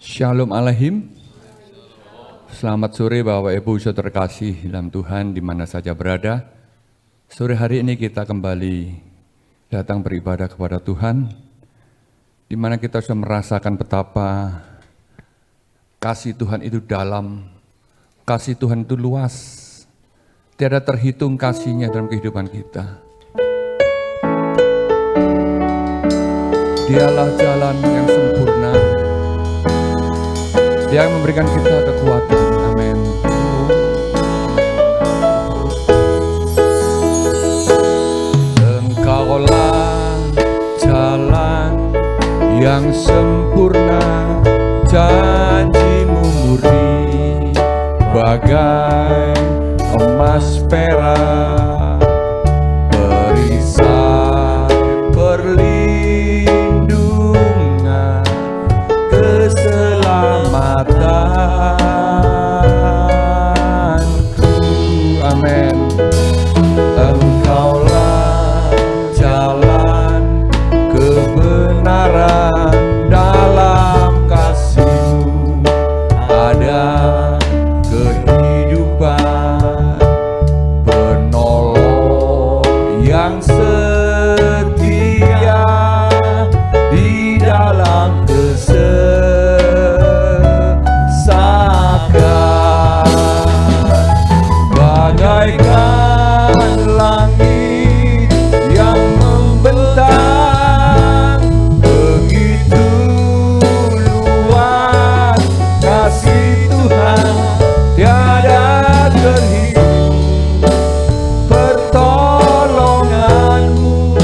Shalom Aleihim. Selamat sore Bapak Ibu saudara terkasih dalam Tuhan di mana saja berada. Sore hari ini kita kembali datang beribadah kepada Tuhan, di mana kita sudah merasakan betapa kasih Tuhan itu dalam, kasih Tuhan itu luas, tiada terhitung kasihnya dalam kehidupan kita. Dialah jalan yang sempurna, Dia yang memberikan kita kekuatan. Amin. Engkaulah jalan yang sempurna, janjimu murni bagai emas perak, perisai perlindungan, keselamatanku. Amin. Engkaulah jalan kebenaran, dalam kasih-Mu ada kehidupan, penolong yang setia di dalam bagaikan langit yang membentang, begitu luas kasih Tuhan, tiada terhitung pertolongan-Mu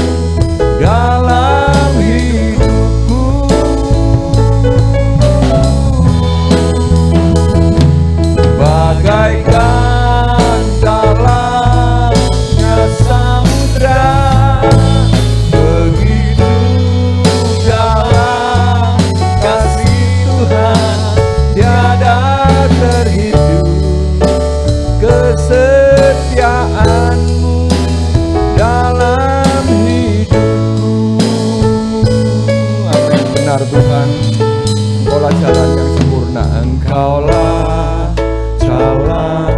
dalam hidupku. Bagaikan dalamnya samudra, begitu dalam kasih Tuhan, tiada terhitung kesetiaan-Mu dalam hidupku. Amin. Benar Tuhan, Engkaulah jalan yang sempurna, Engkaulah jalan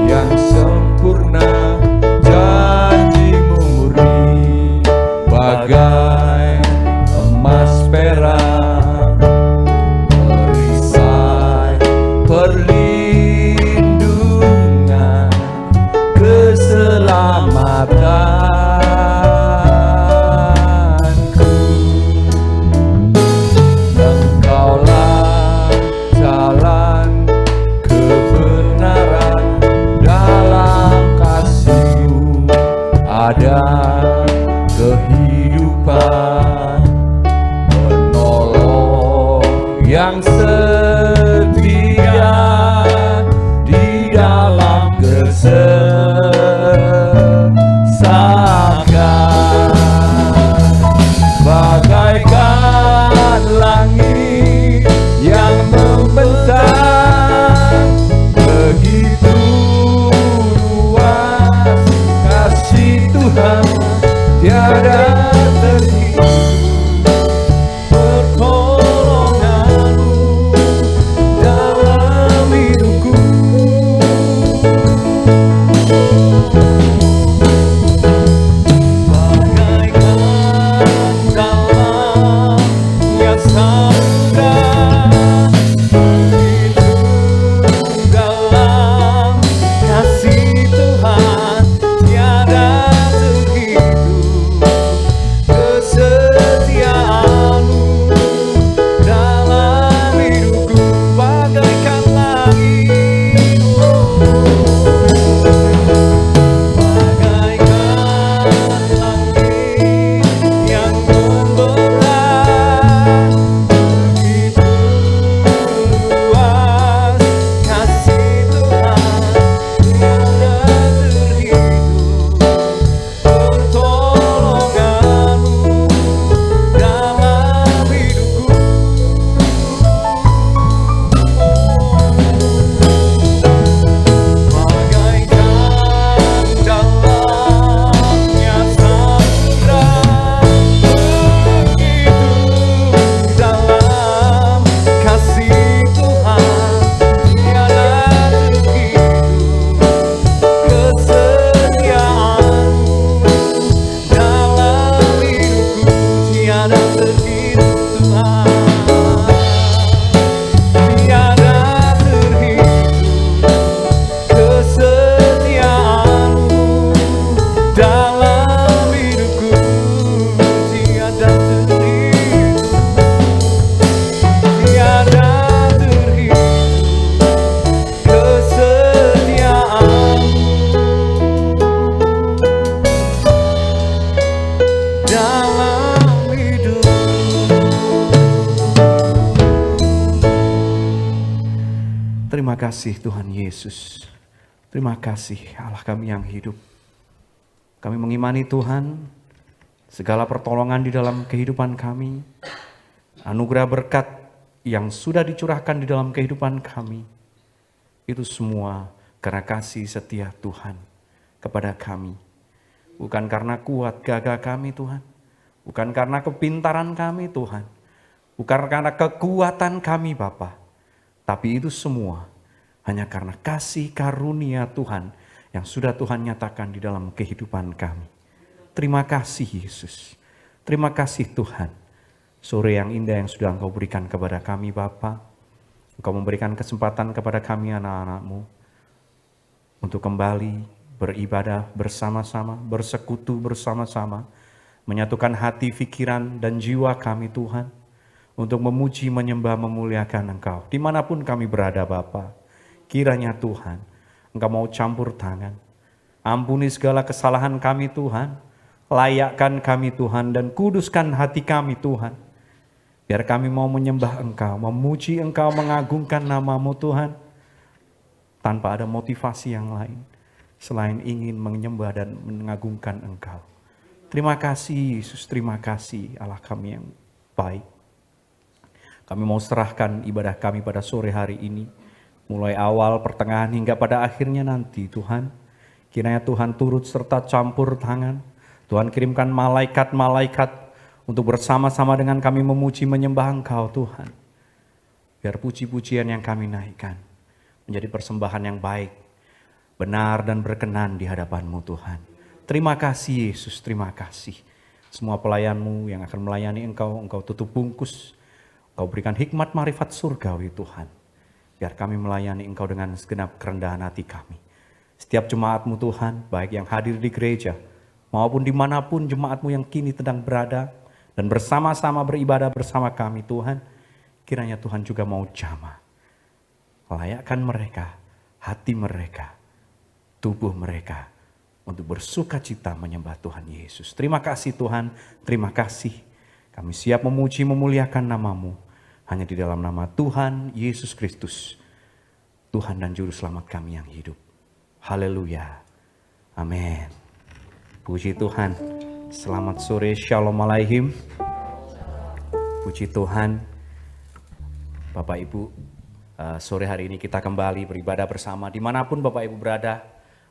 yang sempurna, janji-Mu murni bagai emas perak, perisai perlindungan, keselamatanku. Engkaulah jalan kebenaran, dalam kasih-Mu ada kehidupan, penolong yang setia di dalam kesesakan. Bagaikan langit yang membentang, begitu luas kasih Tuhan, tiada terhitung pertolongan-Mu dalam hidupku. Bagaikan dalam tiada terhitung Tuhan, tiada terhitung kesetiaan-Mu dalam hidupku, tiada terhitung, tiada terhitung kesetiaan-Mu dalam hidup. Terima kasih Tuhan Yesus. Terima kasih Allah kami yang hidup. Kami mengimani Tuhan, segala pertolongan di dalam kehidupan kami, anugerah berkat yang sudah dicurahkan di dalam kehidupan kami, itu semua karena kasih setia Tuhan kepada kami. Bukan karena kuat gagah kami Tuhan, bukan karena kepintaran kami Tuhan, bukan karena kekuatan kami Bapa, tapi itu semua hanya karena kasih karunia Tuhan yang sudah Tuhan nyatakan di dalam kehidupan kami. Terima kasih Yesus, terima kasih Tuhan. Sore yang indah yang sudah Engkau berikan kepada kami Bapa, Engkau memberikan kesempatan kepada kami anak-anak-Mu untuk kembali beribadah bersama-sama, bersekutu bersama-sama, menyatukan hati, pikiran, dan jiwa kami Tuhan, untuk memuji, menyembah, memuliakan Engkau. Dimanapun kami berada Bapa, kiranya Tuhan, Engkau mau campur tangan. Ampuni segala kesalahan kami Tuhan, layakkan kami Tuhan, dan kuduskan hati kami Tuhan. Biar kami mau menyembah Engkau, memuji Engkau, mengagungkan nama-Mu Tuhan, tanpa ada motivasi yang lain, selain ingin menyembah dan mengagungkan Engkau. Terima kasih Yesus, terima kasih Allah kami yang baik. Kami mau serahkan ibadah kami pada sore hari ini, mulai awal, pertengahan, hingga pada akhirnya nanti Tuhan. Kiranya Tuhan turut serta campur tangan. Tuhan kirimkan malaikat-malaikat untuk bersama-sama dengan kami memuji, menyembah Engkau Tuhan. Biar puji-pujian yang kami naikkan menjadi persembahan yang baik, benar dan berkenan di hadapan-Mu Tuhan. Terima kasih Yesus, terima kasih. Semua pelayan-Mu yang akan melayani Engkau, Engkau tutup bungkus. Engkau berikan hikmat marifat surgawi Tuhan. Biar kami melayani Engkau dengan segenap kerendahan hati kami. Setiap jemaat-Mu Tuhan, baik yang hadir di gereja, maupun dimanapun jemaat-Mu yang kini sedang berada, dan bersama-sama beribadah bersama kami Tuhan, kiranya Tuhan juga mau jamah. Layakkan mereka, hati mereka, tubuh mereka, untuk bersuka cita menyembah Tuhan Yesus. Terima kasih Tuhan, terima kasih. Kami siap memuji, memuliakan nama-Mu, hanya di dalam nama Tuhan Yesus Kristus, Tuhan dan Juru Selamat kami yang hidup. Haleluya. Amin. Puji Tuhan. Selamat sore, Shalom Aleichem. Puji Tuhan. Bapak Ibu, sore hari ini kita kembali beribadah bersama. Dimanapun Bapak Ibu berada,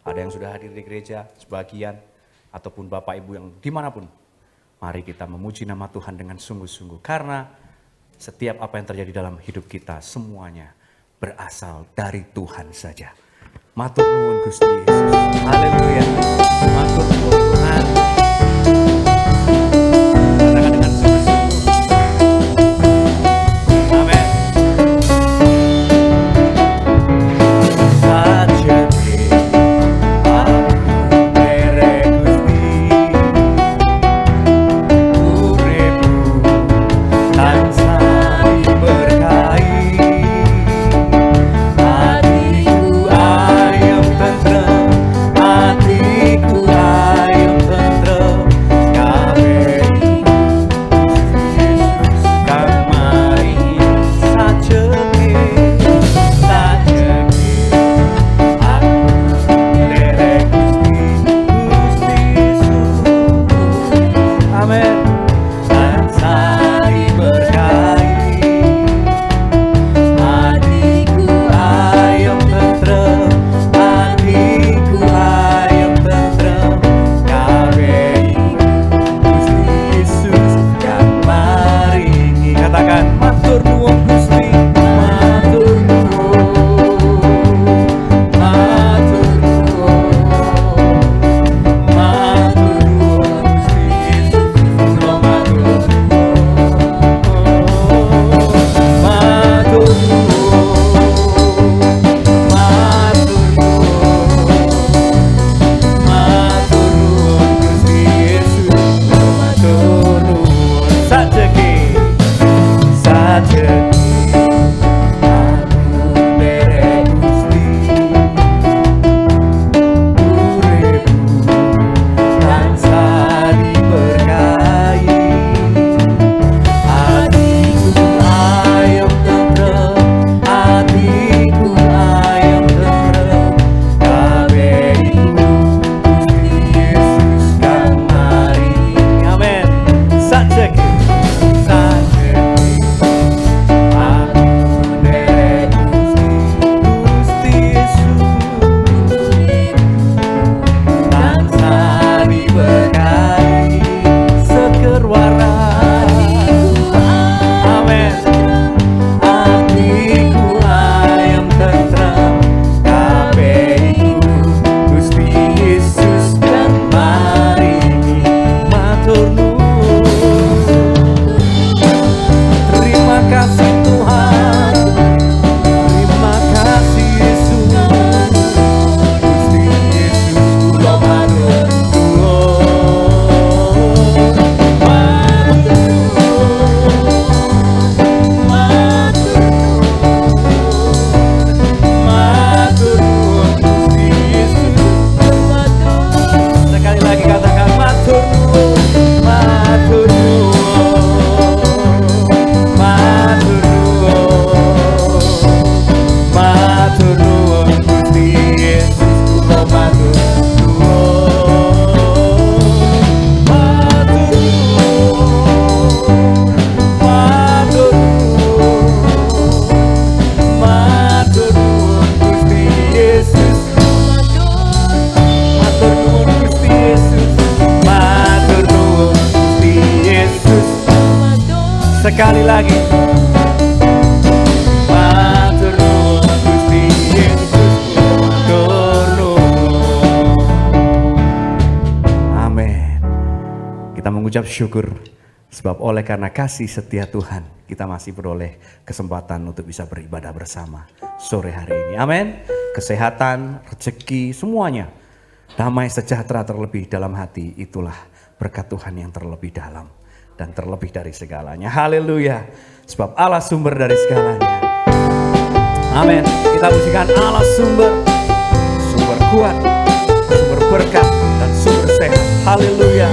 ada yang sudah hadir di gereja, sebagian, ataupun Bapak Ibu yang dimanapun. Mari kita memuji nama Tuhan dengan sungguh-sungguh. Karena setiap apa yang terjadi dalam hidup kita, semuanya berasal dari Tuhan saja. Matur nuwun Gusti Yesus. Haleluya. Matur nuwun Tuhan. Katakan dengan sungguh-sungguh. Amin. Sajene aku mere Gusti, uripku tansah diberkahi. Hatiku ayem tentrem, hatiku ayem Sekali lagi. Matur nuwun Gusti Yesus, matur nuwun. Amin. Kita mengucap syukur sebab oleh karena kasih setia Tuhan kita masih beroleh kesempatan untuk bisa beribadah bersama sore hari ini. Amin. Kesehatan, rezeki, semuanya damai sejahtera terlebih dalam hati, itulah berkat Tuhan yang terlebih dalam dan terlebih dari segalanya. Haleluya. Sebab Allah sumber dari segalanya. Amin. Kita pujikan Allah sumber kuat, sumber berkat dan sumber sehat. Haleluya.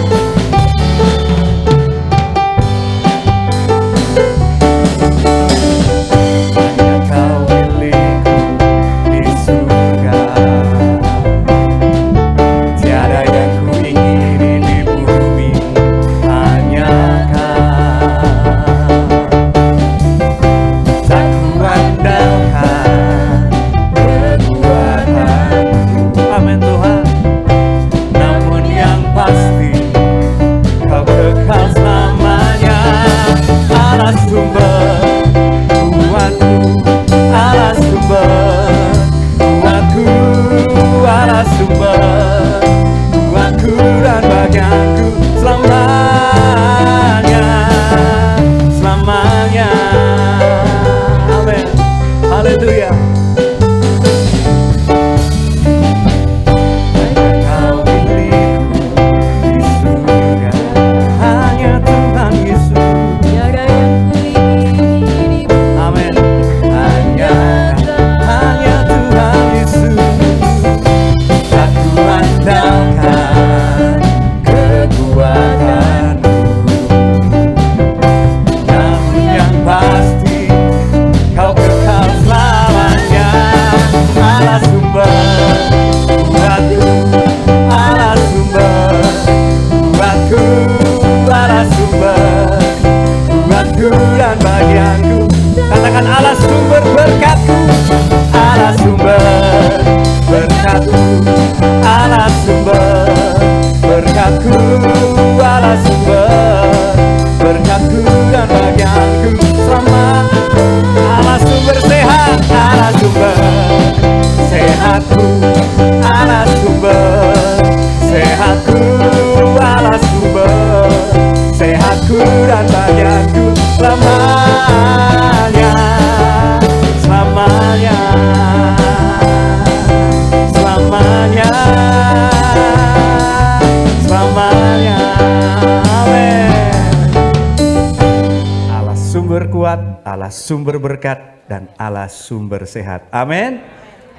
Allah sumber berkat dan Allah sumber sehat. Amin.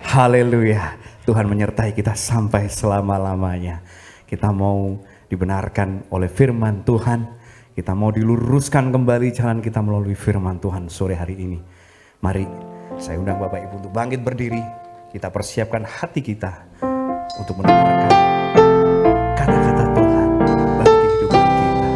Haleluya. Tuhan menyertai kita sampai selama-lamanya. Kita mau dibenarkan oleh firman Tuhan. Kita mau diluruskan kembali jalan kita melalui firman Tuhan sore hari ini. Mari saya undang Bapak Ibu untuk bangkit berdiri. Kita persiapkan hati kita untuk mendengarkan kata-kata Tuhan bagi kehidupan kita.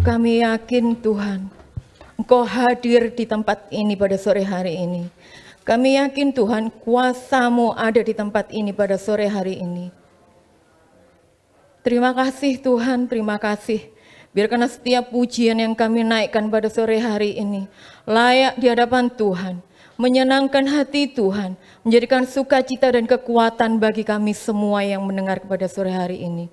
Kami yakin Tuhan, Engkau hadir di tempat ini pada sore hari ini. Kami yakin Tuhan, kuasa-Mu ada di tempat ini pada sore hari ini. Terima kasih Tuhan, terima kasih. Biarkanlah setiap pujian yang kami naikkan pada sore hari ini layak di hadapan Tuhan, menyenangkan hati Tuhan, menjadikan sukacita dan kekuatan bagi kami semua yang mendengar pada sore hari ini.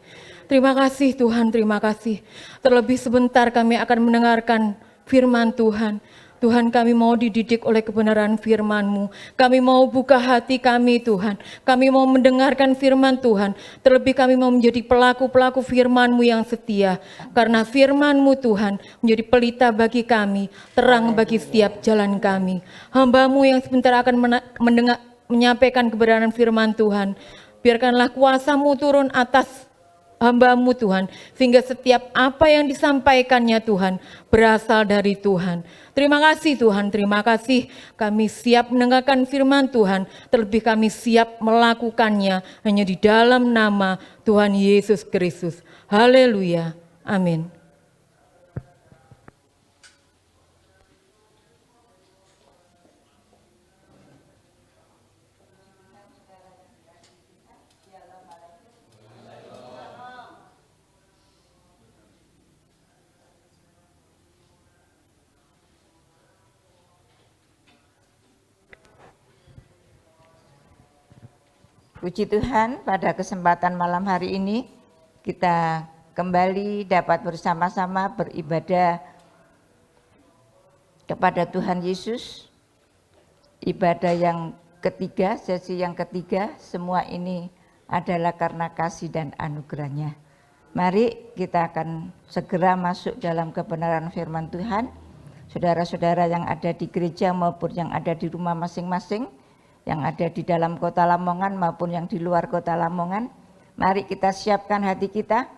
Terima kasih Tuhan, terima kasih. Terlebih sebentar kami akan mendengarkan firman Tuhan. Tuhan, kami mau dididik oleh kebenaran firman-Mu. Kami mau buka hati kami Tuhan. Kami mau mendengarkan firman Tuhan. Terlebih kami mau menjadi pelaku-pelaku firman-Mu yang setia. Karena firman-Mu Tuhan menjadi pelita bagi kami, terang bagi setiap jalan kami. Hamba-Mu yang sebentar akan menyampaikan kebenaran firman Tuhan. Biarkanlah kuasa-Mu turun atas hamba-Mu Tuhan, sehingga setiap apa yang disampaikannya Tuhan berasal dari Tuhan. Terima kasih Tuhan, terima kasih. Kami siap mendengarkan firman Tuhan, terlebih kami siap melakukannya hanya di dalam nama Tuhan Yesus Kristus. Haleluya, amin. Puji Tuhan, pada kesempatan malam hari ini kita kembali dapat bersama-sama beribadah kepada Tuhan Yesus. Ibadah yang ketiga, sesi yang ketiga, semua ini adalah karena kasih dan anugerahnya. Mari kita akan segera masuk dalam kebenaran firman Tuhan. Saudara-saudara yang ada di gereja maupun yang ada di rumah masing-masing, yang ada di dalam kota Lamongan maupun yang di luar kota Lamongan, mari kita siapkan hati kita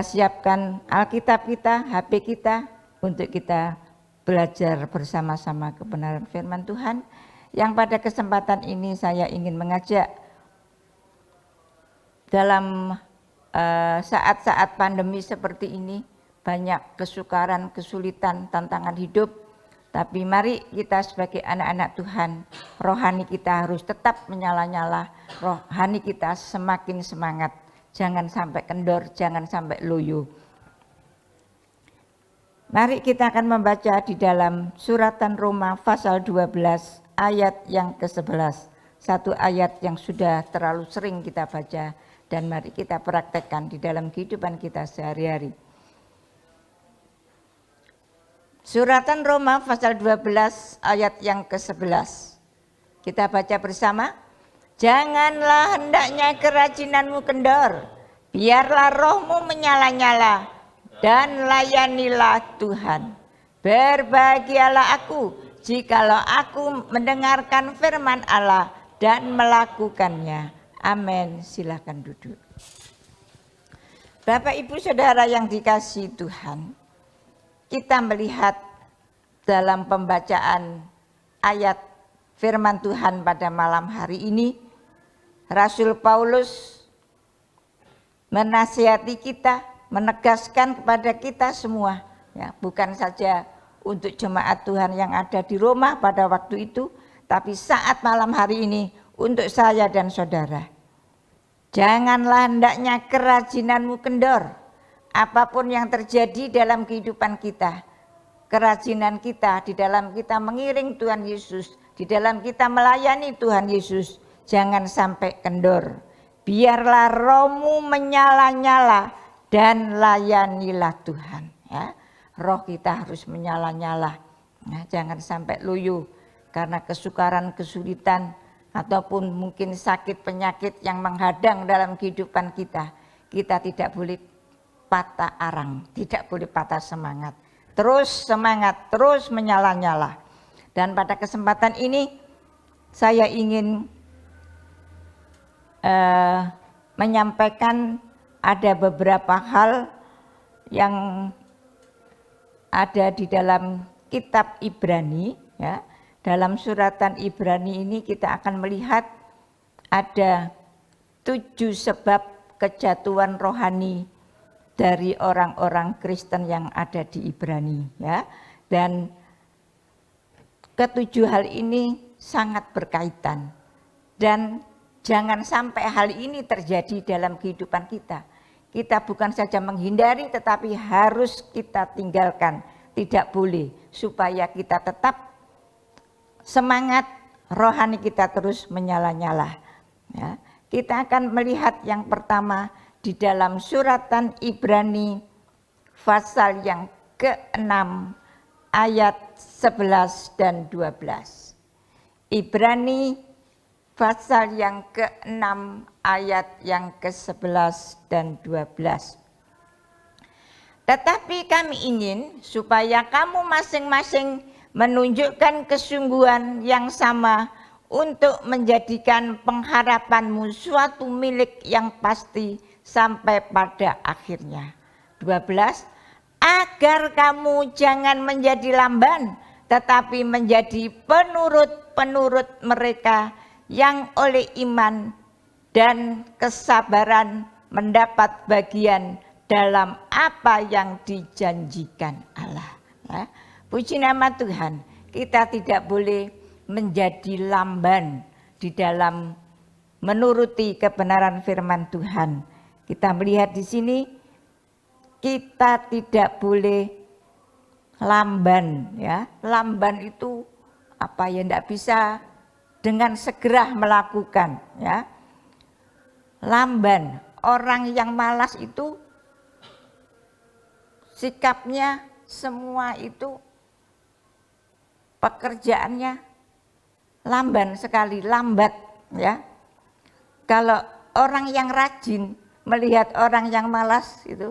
siapkan Alkitab kita, HP kita, untuk kita belajar bersama-sama kebenaran firman Tuhan. Yang pada kesempatan ini saya ingin mengajak dalam saat-saat pandemi seperti ini, banyak kesukaran, kesulitan, tantangan hidup. Tapi mari kita sebagai anak-anak Tuhan, rohani kita harus tetap menyala-nyala, rohani kita semakin semangat. Jangan sampai kendor, jangan sampai loyo. Mari kita akan membaca di dalam suratan Roma pasal 12 ayat yang ke-11. Satu ayat yang sudah terlalu sering kita baca dan mari kita praktekkan di dalam kehidupan kita sehari-hari. Suratan Roma pasal 12 ayat yang ke-11. Kita baca bersama. Janganlah hendaknya kerajinanmu kendor, biarlah rohmu menyala-nyala dan layanilah Tuhan. Berbahagialah aku jikalau aku mendengarkan firman Allah dan melakukannya. Amin. Silakan duduk. Bapak Ibu Saudara yang dikasihi Tuhan, kita melihat dalam pembacaan ayat firman Tuhan pada malam hari ini, Rasul Paulus menasihati kita, menegaskan kepada kita semua, ya, bukan saja untuk jemaat Tuhan yang ada di Roma pada waktu itu, tapi saat malam hari ini untuk saya dan saudara. Janganlah hendaknya kerajinanmu kendor. Apapun yang terjadi dalam kehidupan kita, kerajinan kita di dalam kita mengiring Tuhan Yesus, di dalam kita melayani Tuhan Yesus, jangan sampai kendor. Biarlah rohmu menyala-nyala dan layanilah Tuhan. Ya, roh kita harus menyala-nyala. Nah, jangan sampai loyo karena kesukaran, kesulitan, ataupun mungkin sakit penyakit yang menghadang dalam kehidupan kita. Kita tidak boleh patah arang, tidak boleh patah semangat. Terus semangat, terus menyala-nyala. Dan pada kesempatan ini saya ingin menyampaikan ada beberapa hal yang ada di dalam kitab Ibrani, ya. Dalam suratan Ibrani ini kita akan melihat ada 7 sebab kejatuhan rohani dari orang-orang Kristen yang ada di Ibrani, ya. Dan ketujuh hal ini sangat berkaitan, dan jangan sampai hal ini terjadi dalam kehidupan kita. Kita bukan saja menghindari, tetapi harus kita tinggalkan, tidak boleh, supaya kita tetap semangat rohani kita terus menyala-nyala. Ya. Kita akan melihat yang pertama di dalam suratan Ibrani pasal yang ke-6 ayat 11 dan 12. Ibrani pasal yang ke-6 ayat yang ke-11 dan 12. Tetapi kami ingin supaya kamu masing-masing menunjukkan kesungguhan yang sama untuk menjadikan pengharapanmu suatu milik yang pasti sampai pada akhirnya. 12. Agar kamu jangan menjadi lamban, tetapi menjadi penurut-penurut mereka yang oleh iman dan kesabaran mendapat bagian dalam apa yang dijanjikan Allah. Ya. Puji nama Tuhan, kita tidak boleh menjadi lamban di dalam menuruti kebenaran firman Tuhan. Kita melihat di sini, kita tidak boleh lamban, ya. Lamban itu apa ya, tidak bisa dengan segera melakukan, ya. Lamban, orang yang malas itu sikapnya semua itu pekerjaannya lamban sekali, lambat, ya. Kalau orang yang rajin melihat orang yang malas itu,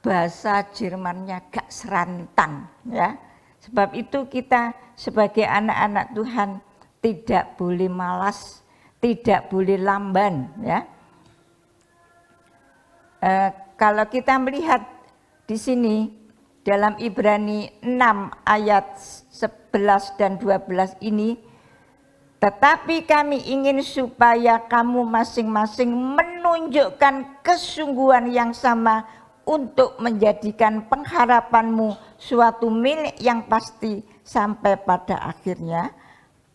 bahasa Jermannya gak serantan, ya. Sebab itu kita sebagai anak-anak Tuhan tidak boleh malas, tidak boleh lamban, ya. Kalau kita melihat di sini dalam Ibrani 6 ayat 11 dan 12 ini, tetapi kami ingin supaya kamu masing-masing menunjukkan kesungguhan yang sama untuk menjadikan pengharapanmu suatu milik yang pasti sampai pada akhirnya.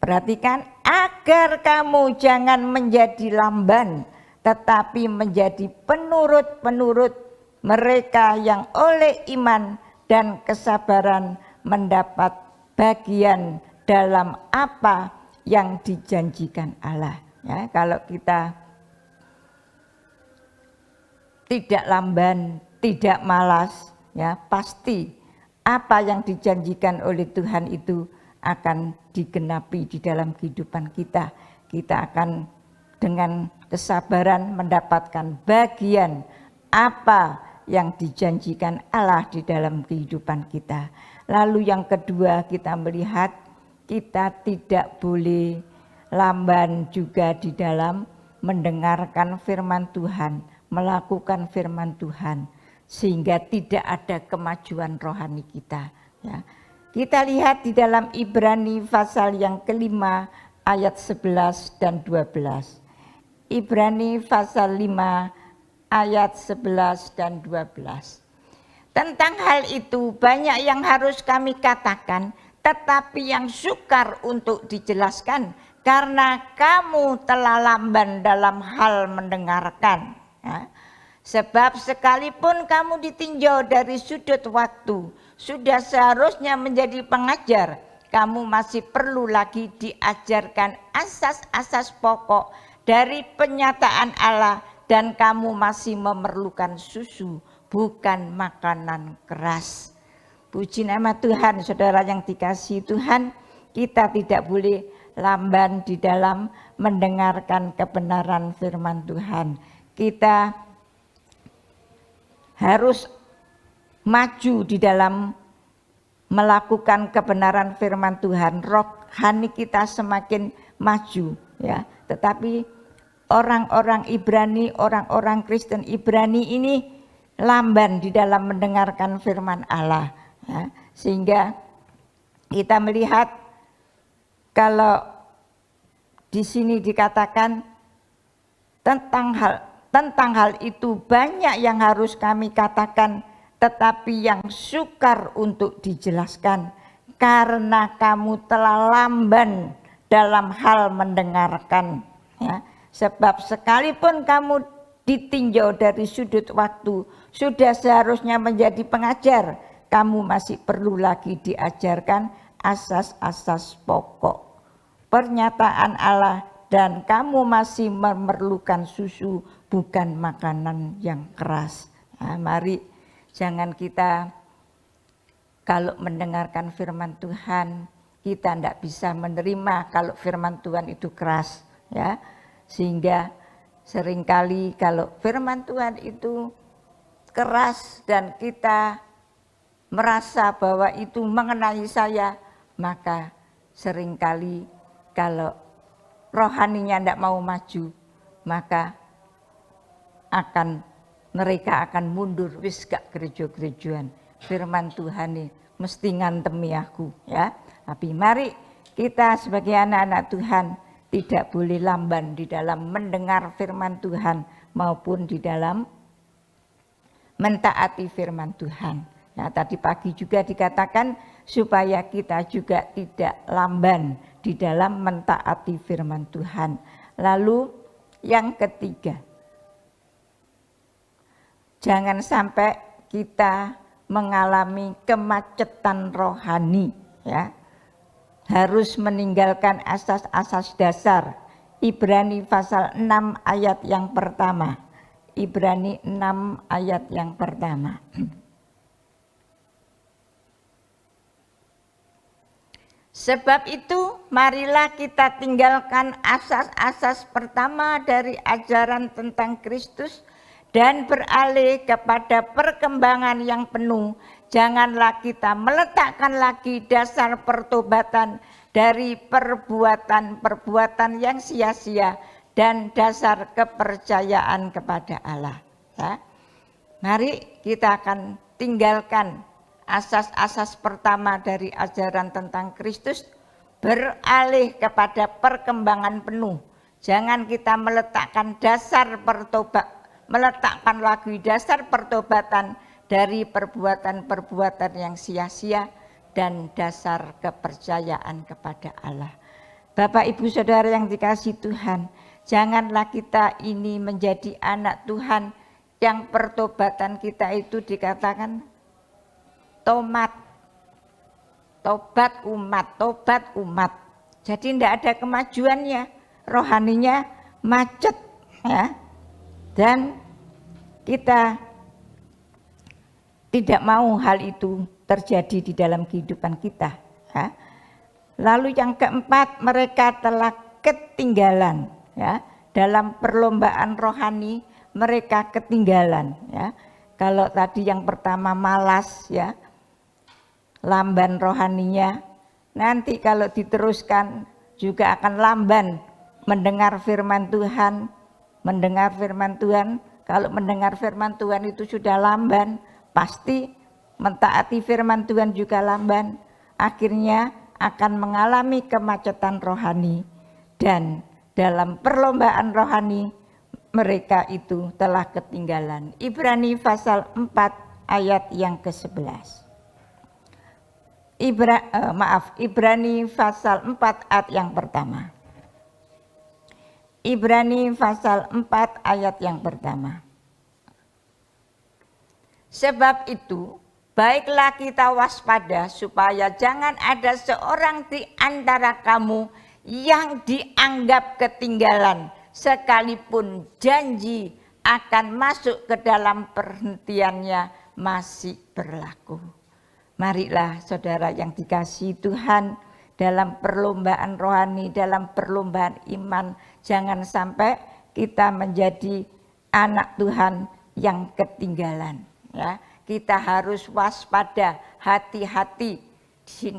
Perhatikan, agar kamu jangan menjadi lamban, tetapi menjadi penurut-penurut mereka yang oleh iman dan kesabaran mendapat bagian dalam apa yang dijanjikan Allah. Ya, kalau kita tidak lamban, tidak malas, ya pasti apa yang dijanjikan oleh Tuhan itu akan digenapi di dalam kehidupan kita. Kita akan dengan kesabaran mendapatkan bagian apa yang dijanjikan Allah di dalam kehidupan kita. Lalu yang kedua, kita melihat kita tidak boleh lamban juga di dalam mendengarkan firman Tuhan, melakukan firman Tuhan, sehingga tidak ada kemajuan rohani kita. Ya. Kita lihat di dalam Ibrani pasal yang kelima ayat 11 dan 12. Ibrani pasal 5 ayat 11 dan 12. Tentang hal itu banyak yang harus kami katakan, tetapi yang sukar untuk dijelaskan karena kamu telah lamban dalam hal mendengarkan. Ya. Sebab sekalipun kamu ditinjau dari sudut waktu, sudah seharusnya menjadi pengajar, kamu masih perlu lagi diajarkan asas-asas pokok dari penyataan Allah, dan kamu masih memerlukan susu, bukan makanan keras. Puji nama Tuhan, saudara yang dikasihi Tuhan, kita tidak boleh lamban di dalam mendengarkan kebenaran firman Tuhan. Kita harus maju di dalam melakukan kebenaran firman Tuhan. Rohani kita semakin maju, ya. Tetapi orang-orang Ibrani, orang-orang Kristen Ibrani ini lamban di dalam mendengarkan firman Allah. Ya, sehingga kita melihat kalau di sini dikatakan tentang hal tentang hal itu banyak yang harus kami katakan, tetapi yang sukar untuk dijelaskan, karena kamu telah lamban dalam hal mendengarkan. Ya. Sebab sekalipun kamu ditinjau dari sudut waktu, sudah seharusnya menjadi pengajar, kamu masih perlu lagi diajarkan asas-asas pokok pernyataan Allah, dan kamu masih memerlukan susu, bukan makanan yang keras. Nah, mari jangan kita kalau mendengarkan firman Tuhan, kita tidak bisa menerima kalau firman Tuhan itu keras, ya. Sehingga seringkali kalau firman Tuhan itu keras dan kita merasa bahwa itu mengenai saya, maka seringkali kalau rohaninya tidak mau maju, maka mereka akan mundur, wis gak gereja-gerejuan. Firman Tuhan ini mesti ngantemi aku, ya. Tapi mari kita sebagai anak-anak Tuhan tidak boleh lamban di dalam mendengar firman Tuhan maupun di dalam mentaati firman Tuhan. Ya, tadi pagi juga dikatakan supaya kita juga tidak lamban di dalam mentaati firman Tuhan. Lalu yang ketiga, jangan sampai kita mengalami kemacetan rohani, ya. Harus meninggalkan asas-asas dasar. Ibrani pasal 6 ayat yang pertama. Ibrani 6 ayat yang pertama. Sebab itu marilah kita tinggalkan asas-asas pertama dari ajaran tentang Kristus dan beralih kepada perkembangan yang penuh. Janganlah kita meletakkan lagi dasar pertobatan dari perbuatan-perbuatan yang sia-sia dan dasar kepercayaan kepada Allah. Ya. Mari kita akan tinggalkan asas-asas pertama dari ajaran tentang Kristus, beralih kepada perkembangan penuh. Jangan kita meletakkan meletakkan lagi dasar pertobatan dari perbuatan-perbuatan yang sia-sia dan dasar kepercayaan kepada Allah. Bapak Ibu Saudara yang dikasihi Tuhan, janganlah kita ini menjadi anak Tuhan yang pertobatan kita itu dikatakan tobat umat. Jadi tidak ada kemajuannya, rohaninya macet, ya. Dan kita tidak mau hal itu terjadi di dalam kehidupan kita. Ya. Lalu yang keempat, mereka telah ketinggalan, ya. Dalam perlombaan rohani mereka ketinggalan, ya. Kalau tadi yang pertama malas, ya, lamban rohaninya, nanti kalau diteruskan juga akan lamban mendengar firman Tuhan. Kalau mendengar firman Tuhan itu sudah lamban, pasti mentaati firman Tuhan juga lamban. Akhirnya akan mengalami kemacetan rohani, dan dalam perlombaan rohani mereka itu telah ketinggalan. Ibrani pasal 4 ayat yang ke-11. Ibrani pasal 4 ayat yang pertama. Ibrani pasal 4 ayat yang pertama. Sebab itu, baiklah kita waspada supaya jangan ada seorang di antara kamu yang dianggap ketinggalan, sekalipun janji akan masuk ke dalam perhentiannya masih berlaku. Marilah saudara yang dikasihi Tuhan, dalam perlombaan rohani, dalam perlombaan iman, jangan sampai kita menjadi anak Tuhan yang ketinggalan. Ya, kita harus waspada, hati-hati.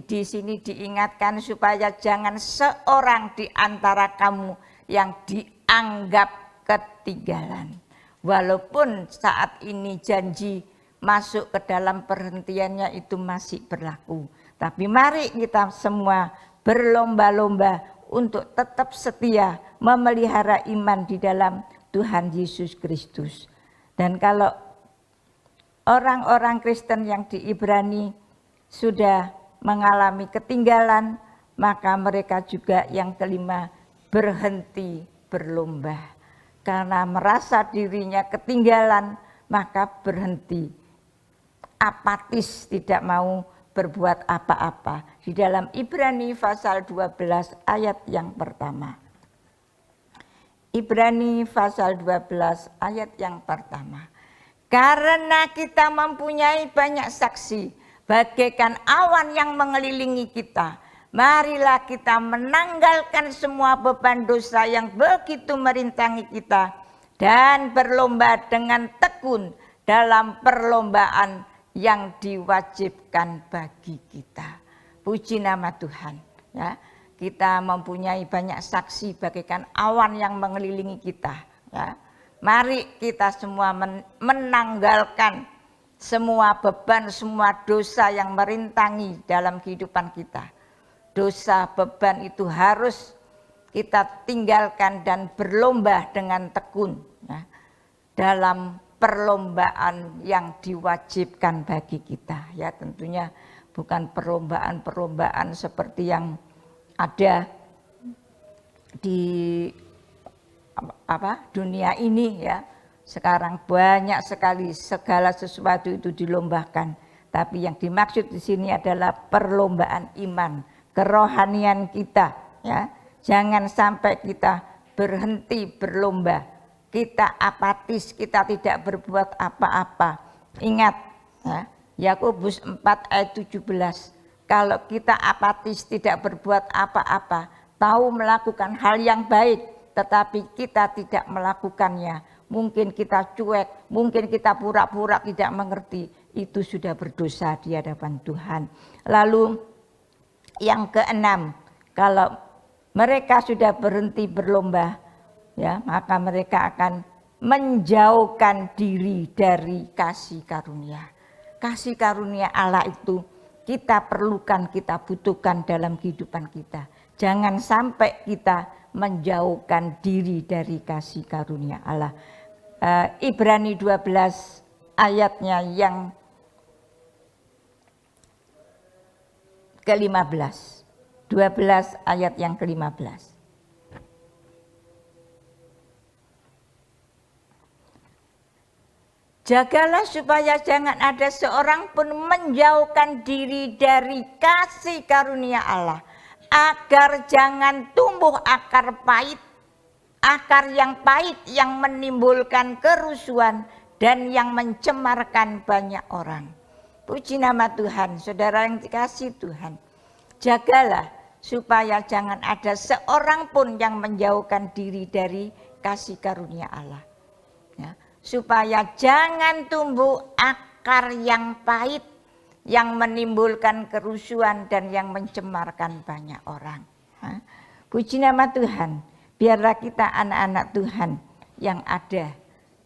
Di sini diingatkan supaya jangan seorang di antara kamu yang dianggap ketinggalan. Walaupun saat ini janji masuk ke dalam perhentiannya itu masih berlaku. Tapi mari kita semua berlomba-lomba untuk tetap setia memelihara iman di dalam Tuhan Yesus Kristus. Dan kalau orang-orang Kristen yang di Ibrani sudah mengalami ketinggalan, maka mereka juga yang kelima berhenti berlomba. Karena merasa dirinya ketinggalan, maka berhenti. Apatis, tidak mau berbuat apa-apa. Di dalam Ibrani pasal 12 ayat yang pertama. Ibrani pasal 12 ayat yang pertama. Karena kita mempunyai banyak saksi, bagaikan awan yang mengelilingi kita, marilah kita menanggalkan semua beban dosa yang begitu merintangi kita, dan berlomba dengan tekun dalam perlombaan yang diwajibkan bagi kita. Puji nama Tuhan. Ya, kita mempunyai banyak saksi bagaikan awan yang mengelilingi kita. Ya, mari kita semua menanggalkan semua beban, semua dosa yang merintangi dalam kehidupan kita. Dosa, beban itu harus kita tinggalkan dan berlomba dengan tekun. Ya, dalam perlombaan yang diwajibkan bagi kita, ya tentunya bukan perlombaan-perlombaan seperti yang ada di dunia ini ya. Sekarang banyak sekali segala sesuatu itu dilombakan, tapi yang dimaksud di sini adalah perlombaan iman, kerohanian kita ya. Jangan sampai kita berhenti berlomba. Kita apatis, kita tidak berbuat apa-apa. Ingat ya, Yakobus 4 ayat 17. Kalau kita apatis, tidak berbuat apa-apa, tahu melakukan hal yang baik, tetapi kita tidak melakukannya, mungkin kita cuek, mungkin kita pura-pura tidak mengerti, itu sudah berdosa di hadapan Tuhan. Lalu yang keenam, kalau mereka sudah berhenti berlomba, ya, maka mereka akan menjauhkan diri dari kasih karunia. Kasih karunia Allah itu kita perlukan, kita butuhkan dalam kehidupan kita. Jangan sampai kita menjauhkan diri dari kasih karunia Allah. Ibrani 12 ayatnya yang ke-15. 12 ayat yang ke-15. Jagalah supaya jangan ada seorang pun menjauhkan diri dari kasih karunia Allah, agar jangan tumbuh akar pahit, akar yang pahit yang menimbulkan kerusuhan dan yang mencemarkan banyak orang. Puji nama Tuhan, saudara yang dikasihi Tuhan. Jagalah supaya jangan ada seorang pun yang menjauhkan diri dari kasih karunia Allah. Ya. Supaya jangan tumbuh akar yang pahit yang menimbulkan kerusuhan dan yang mencemarkan banyak orang. Puji nama Tuhan, biarlah kita anak-anak Tuhan yang ada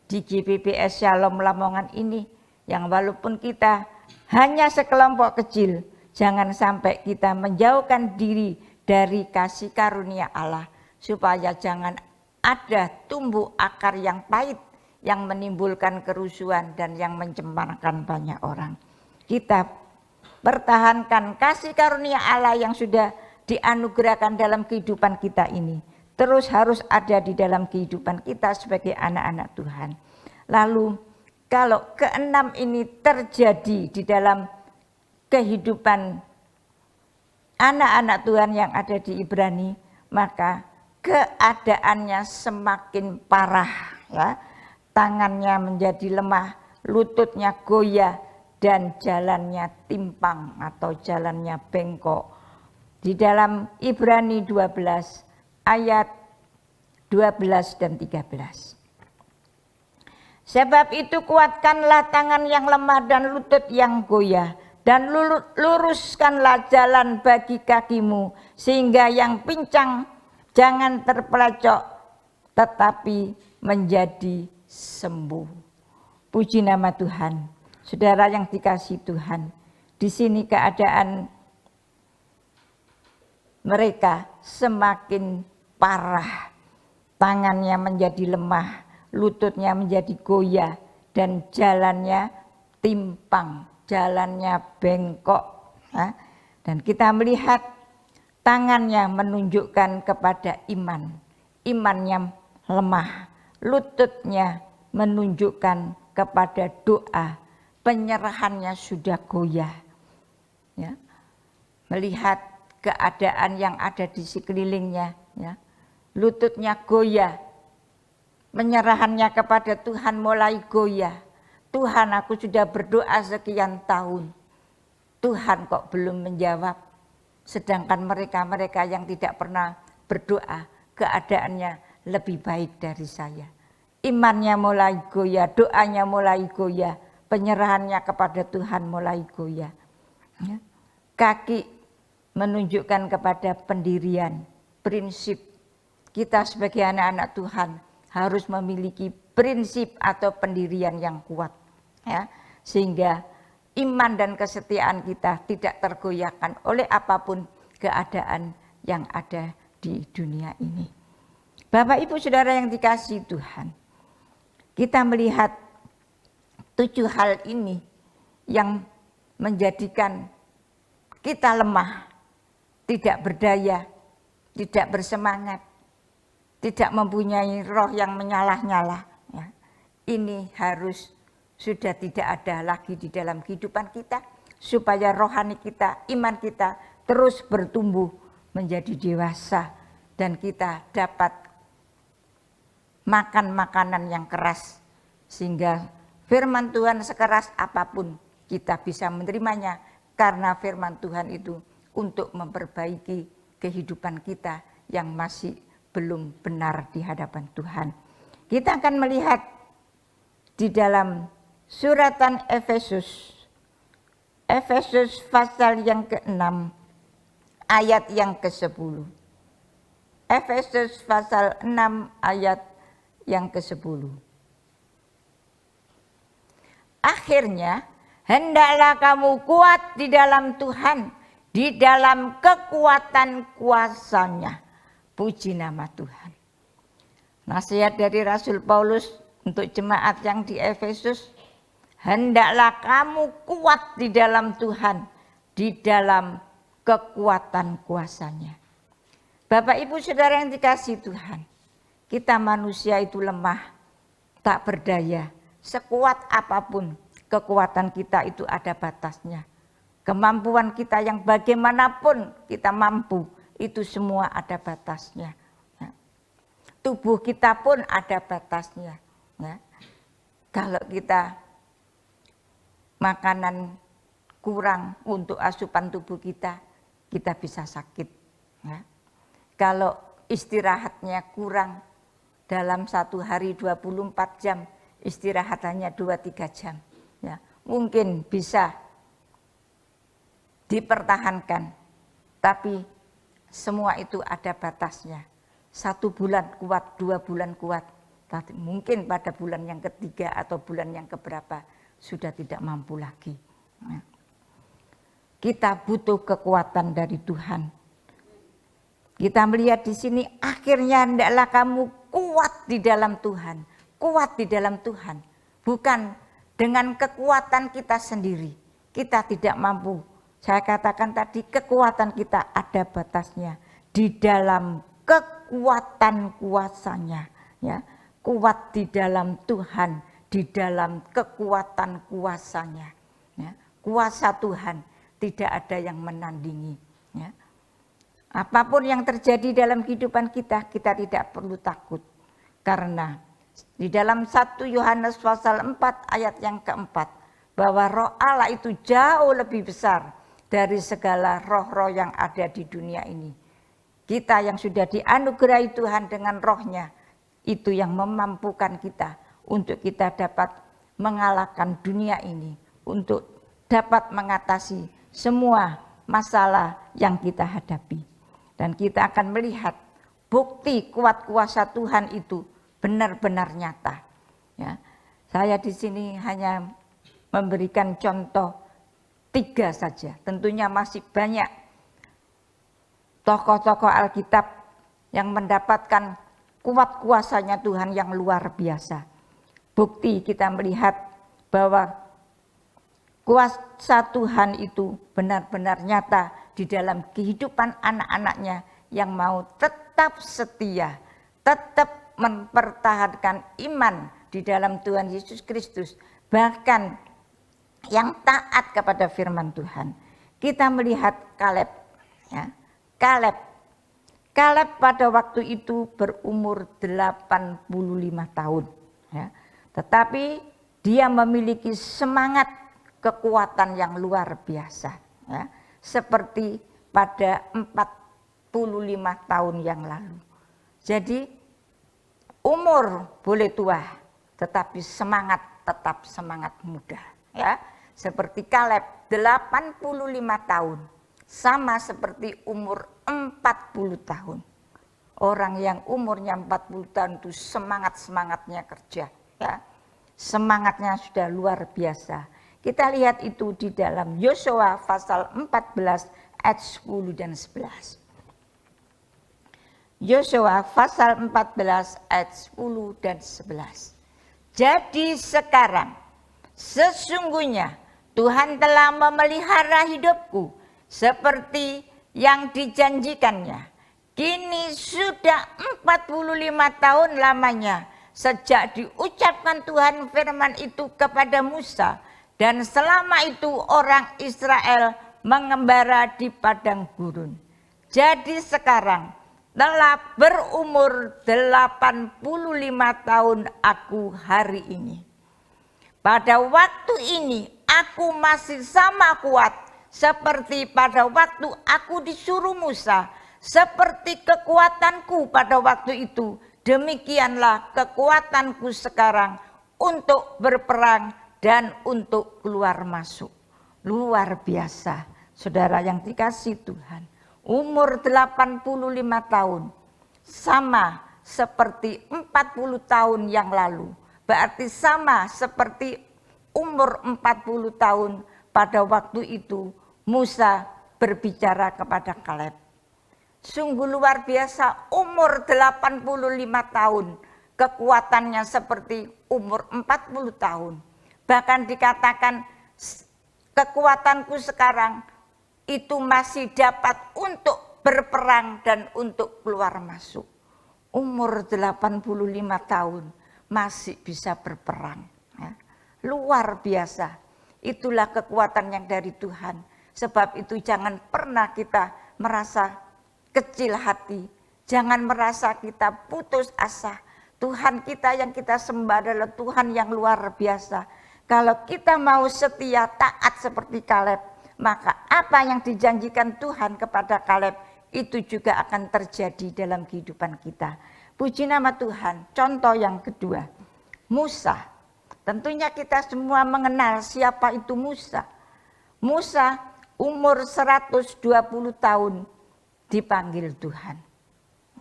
di GPPS Shalom Lamongan ini, yang walaupun kita hanya sekelompok kecil, jangan sampai kita menjauhkan diri dari kasih karunia Allah, supaya jangan ada tumbuh akar yang pahit yang menimbulkan kerusuhan dan yang mencemarkan banyak orang. Kita pertahankan kasih karunia Allah yang sudah dianugerahkan dalam kehidupan kita ini. Terus harus ada di dalam kehidupan kita sebagai anak-anak Tuhan. Lalu kalau keenam ini terjadi di dalam kehidupan anak-anak Tuhan yang ada di Ibrani, maka keadaannya semakin parah ya. Tangannya menjadi lemah, lututnya goyah, dan jalannya timpang atau jalannya bengkok. Di dalam Ibrani 12 ayat 12 dan 13. Sebab itu kuatkanlah tangan yang lemah dan lutut yang goyah, dan luruskanlah jalan bagi kakimu, sehingga yang pincang jangan terpelacok, tetapi menjadi sembuh. Puji nama Tuhan. Saudara yang dikasihi Tuhan, di sini keadaan mereka semakin parah. Tangannya menjadi lemah, lututnya menjadi goyah dan jalannya timpang, jalannya bengkok. Dan kita melihat tangannya menunjukkan kepada iman, imannya lemah, lututnya menunjukkan kepada doa, penyerahannya sudah goyah. Ya. Melihat keadaan yang ada di sekelilingnya, ya. Lututnya goyah, penyerahannya kepada Tuhan mulai goyah. Tuhan, aku sudah berdoa sekian tahun, Tuhan kok belum menjawab. Sedangkan mereka-mereka yang tidak pernah berdoa, keadaannya lebih baik dari saya. Imannya mulai goyah, doanya mulai goyah, penyerahannya kepada Tuhan mulai goyah. Ya. Kaki menunjukkan kepada pendirian, prinsip. Kita sebagai anak-anak Tuhan harus memiliki prinsip atau pendirian yang kuat. Ya. Sehingga iman dan kesetiaan kita tidak tergoyahkan oleh apapun keadaan yang ada di dunia ini. Bapak Ibu Saudara yang dikasihi Tuhan, kita melihat 7 hal ini yang menjadikan kita lemah, tidak berdaya, tidak bersemangat, tidak mempunyai roh yang menyala-nyala. Ya. Ini harus sudah tidak ada lagi di dalam kehidupan kita, supaya rohani kita, iman kita terus bertumbuh menjadi dewasa dan kita dapat makan makanan yang keras, sehingga firman Tuhan sekeras apapun kita bisa menerimanya, karena firman Tuhan itu untuk memperbaiki kehidupan kita yang masih belum benar di hadapan Tuhan. Kita akan melihat di dalam suratan Efesus pasal yang ke-6 ayat yang ke-10. Efesus pasal 6 ayat yang ke-10. Akhirnya hendaklah kamu kuat di dalam Tuhan, di dalam kekuatan kuasa-Nya. Puji nama Tuhan. Nasihat dari Rasul Paulus untuk jemaat yang di Efesus, hendaklah kamu kuat di dalam Tuhan, di dalam kekuatan kuasa-Nya. Bapak Ibu Saudara yang dikasihi Tuhan, kita manusia itu lemah, tak berdaya. Sekuat apapun kekuatan kita itu ada batasnya. Kemampuan kita yang bagaimanapun kita mampu, itu semua ada batasnya. Ya. Tubuh kita pun ada batasnya. Ya. Kalau kita makanan kurang untuk asupan tubuh kita, kita bisa sakit. Ya. Kalau istirahatnya kurang, dalam satu hari 24 jam, istirahat hanya 2-3 jam. Ya. Mungkin bisa dipertahankan, tapi semua itu ada batasnya. 1 bulan kuat, 2 bulan kuat, tapi mungkin pada bulan yang ketiga atau bulan yang keberapa sudah tidak mampu lagi. Nah, kita butuh kekuatan dari Tuhan. Kita melihat di sini, akhirnya hendaklah kamu kuat di dalam Tuhan. Kuat di dalam Tuhan, bukan dengan kekuatan kita sendiri. Kita tidak mampu. Saya katakan tadi, kekuatan kita ada batasnya. Di dalam kekuatan kuasa-Nya. Ya. Kuat di dalam Tuhan, di dalam kekuatan kuasa-Nya. Ya. Kuasa Tuhan tidak ada yang menandingi. Ya. Apapun yang terjadi dalam kehidupan kita, kita tidak perlu takut. Karena di dalam 1 Yohanes pasal 4 ayat yang keempat, bahwa roh Allah itu jauh lebih besar dari segala roh-roh yang ada di dunia ini. Kita yang sudah dianugerahi Tuhan dengan rohnya, itu yang memampukan kita untuk kita dapat mengalahkan dunia ini, untuk dapat mengatasi semua masalah yang kita hadapi. Dan kita akan melihat bukti kuat kuasa Tuhan itu benar-benar nyata. Ya. Saya di sini hanya memberikan contoh 3 saja. Tentunya masih banyak tokoh-tokoh Alkitab yang mendapatkan kuat kuasanya Tuhan yang luar biasa. Bukti kita melihat bahwa kuasa Tuhan itu benar-benar nyata di dalam kehidupan anak-anaknya yang mau tetap setia, tetap mempertahankan iman di dalam Tuhan Yesus Kristus, bahkan yang taat kepada firman Tuhan. Kita melihat Kaleb, ya. Kaleb pada waktu itu berumur 85 tahun, ya. Tetapi dia memiliki semangat kekuatan yang luar biasa, ya. Seperti pada 45 tahun yang lalu. Jadi umur boleh tua, tetapi semangat tetap semangat muda, ya. Seperti Kaleb 85 tahun, sama seperti umur 40 tahun. Orang yang umurnya 40 tahun itu semangat-semangatnya kerja, ya. Semangatnya sudah luar biasa. Kita lihat itu di dalam Yosua pasal 14 ayat 10 dan 11. Yosua pasal 14 ayat 10 dan 11. Jadi sekarang sesungguhnya Tuhan telah memelihara hidupku seperti yang dijanjikannya. Kini sudah 45 tahun lamanya sejak diucapkan Tuhan firman itu kepada Musa, dan selama itu orang Israel mengembara di padang gurun. Jadi sekarang telah berumur 85 tahun aku hari ini. Pada waktu ini aku masih sama kuat seperti pada waktu aku disuruh Musa. Seperti kekuatanku pada waktu itu, demikianlah kekuatanku sekarang untuk berperang dan untuk keluar masuk. Luar biasa, saudara yang dikasihi Tuhan. Umur 85 tahun, sama seperti 40 tahun yang lalu. Berarti sama seperti umur 40 tahun pada waktu itu Musa berbicara kepada Kaleb. Sungguh luar biasa, umur 85 tahun, kekuatannya seperti umur 40 tahun. Bahkan dikatakan kekuatanku sekarang itu masih dapat untuk berperang dan untuk keluar masuk. Umur 85 tahun masih bisa berperang. Ya. Luar biasa, itulah kekuatan yang dari Tuhan. Sebab itu jangan pernah kita merasa kecil hati, jangan merasa kita putus asa. Tuhan kita yang kita sembah adalah Tuhan yang luar biasa. Kalau kita mau setia taat seperti Kaleb, maka apa yang dijanjikan Tuhan kepada Kaleb itu juga akan terjadi dalam kehidupan kita. Puji nama Tuhan. Contoh yang kedua, Musa. Tentunya kita semua mengenal siapa itu Musa. Musa umur 120 tahun dipanggil Tuhan.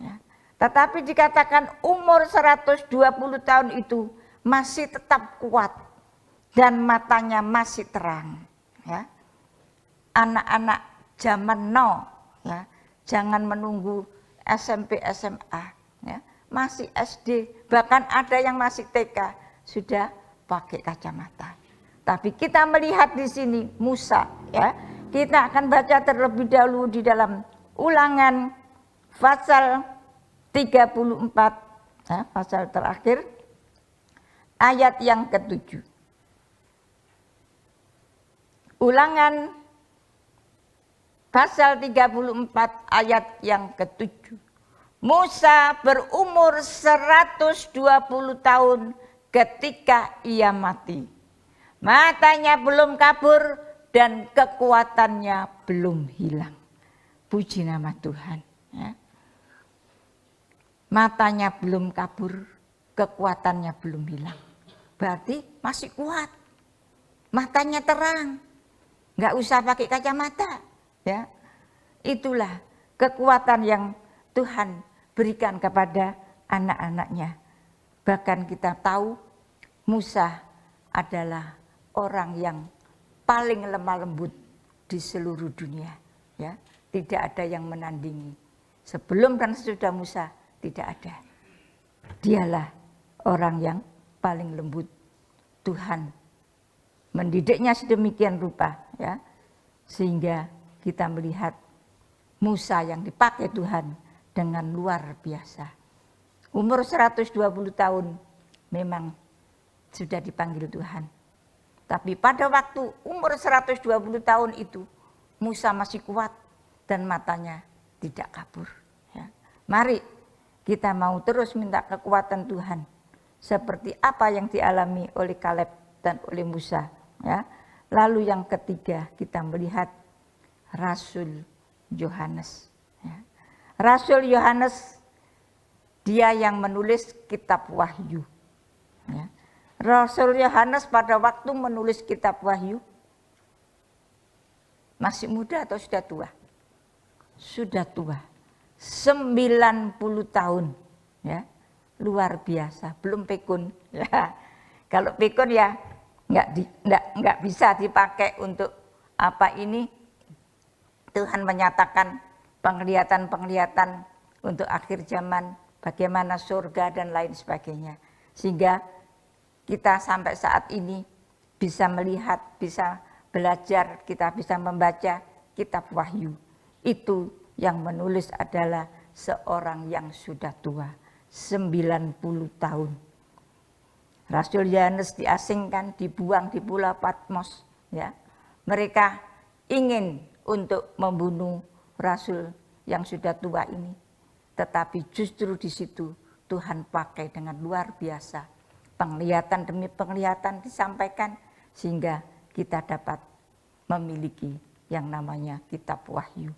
Ya. Tetapi dikatakan umur 120 tahun itu masih tetap kuat dan matanya masih terang. Ya. Anak-anak zaman now, ya, jangan menunggu SMP SMA, ya, masih SD, bahkan ada yang masih TK sudah pakai kacamata. Tapi kita melihat di sini Musa, ya, kita akan baca terlebih dahulu di dalam Ulangan pasal 34, ya, pasal terakhir, ayat yang ke-7. Ulangan pasal 34 ayat yang ke-7. Musa berumur 120 tahun ketika ia mati. Matanya belum kabur dan kekuatannya belum hilang. Puji nama Tuhan. Ya. Matanya belum kabur, kekuatannya belum hilang. Berarti masih kuat. Matanya terang. Nggak usah pakai kacamata. Ya. Itulah kekuatan yang Tuhan berikan kepada anak-anaknya. Bahkan kita tahu Musa adalah orang yang paling lemah lembut di seluruh dunia. Ya. Tidak ada yang menandingi. Sebelum dan sesudah Musa tidak ada. Dialah orang yang paling lembut. Tuhan mendidiknya sedemikian rupa, ya, sehingga kita melihat Musa yang dipakai Tuhan dengan luar biasa. Umur 120 tahun memang sudah dipanggil Tuhan. Tapi pada waktu umur 120 tahun itu Musa masih kuat dan matanya tidak kabur. Ya. Mari kita mau terus minta kekuatan Tuhan. Seperti apa yang dialami oleh Kaleb dan oleh Musa. Ya. Lalu yang ketiga kita melihat Rasul Yohanes. Ya. Rasul Yohanes dia yang menulis kitab Wahyu. Ya. Rasul Yohanes pada waktu menulis kitab Wahyu masih muda atau sudah tua? Sudah tua. 90 tahun. Ya. Luar biasa, belum pikun. Ya. Kalau pikun ya nggak bisa dipakai untuk apa ini. Tuhan menyatakan penglihatan-penglihatan untuk akhir zaman, bagaimana surga dan lain sebagainya. Sehingga kita sampai saat ini bisa melihat, bisa belajar, kita bisa membaca kitab Wahyu. Itu yang menulis adalah seorang yang sudah tua, 90 tahun. Rasul Yohanes diasingkan, dibuang di Pulau Patmos. Ya. Mereka ingin untuk membunuh Rasul yang sudah tua ini. Tetapi justru di situ Tuhan pakai dengan luar biasa. Penglihatan demi penglihatan disampaikan sehingga kita dapat memiliki yang namanya kitab Wahyu.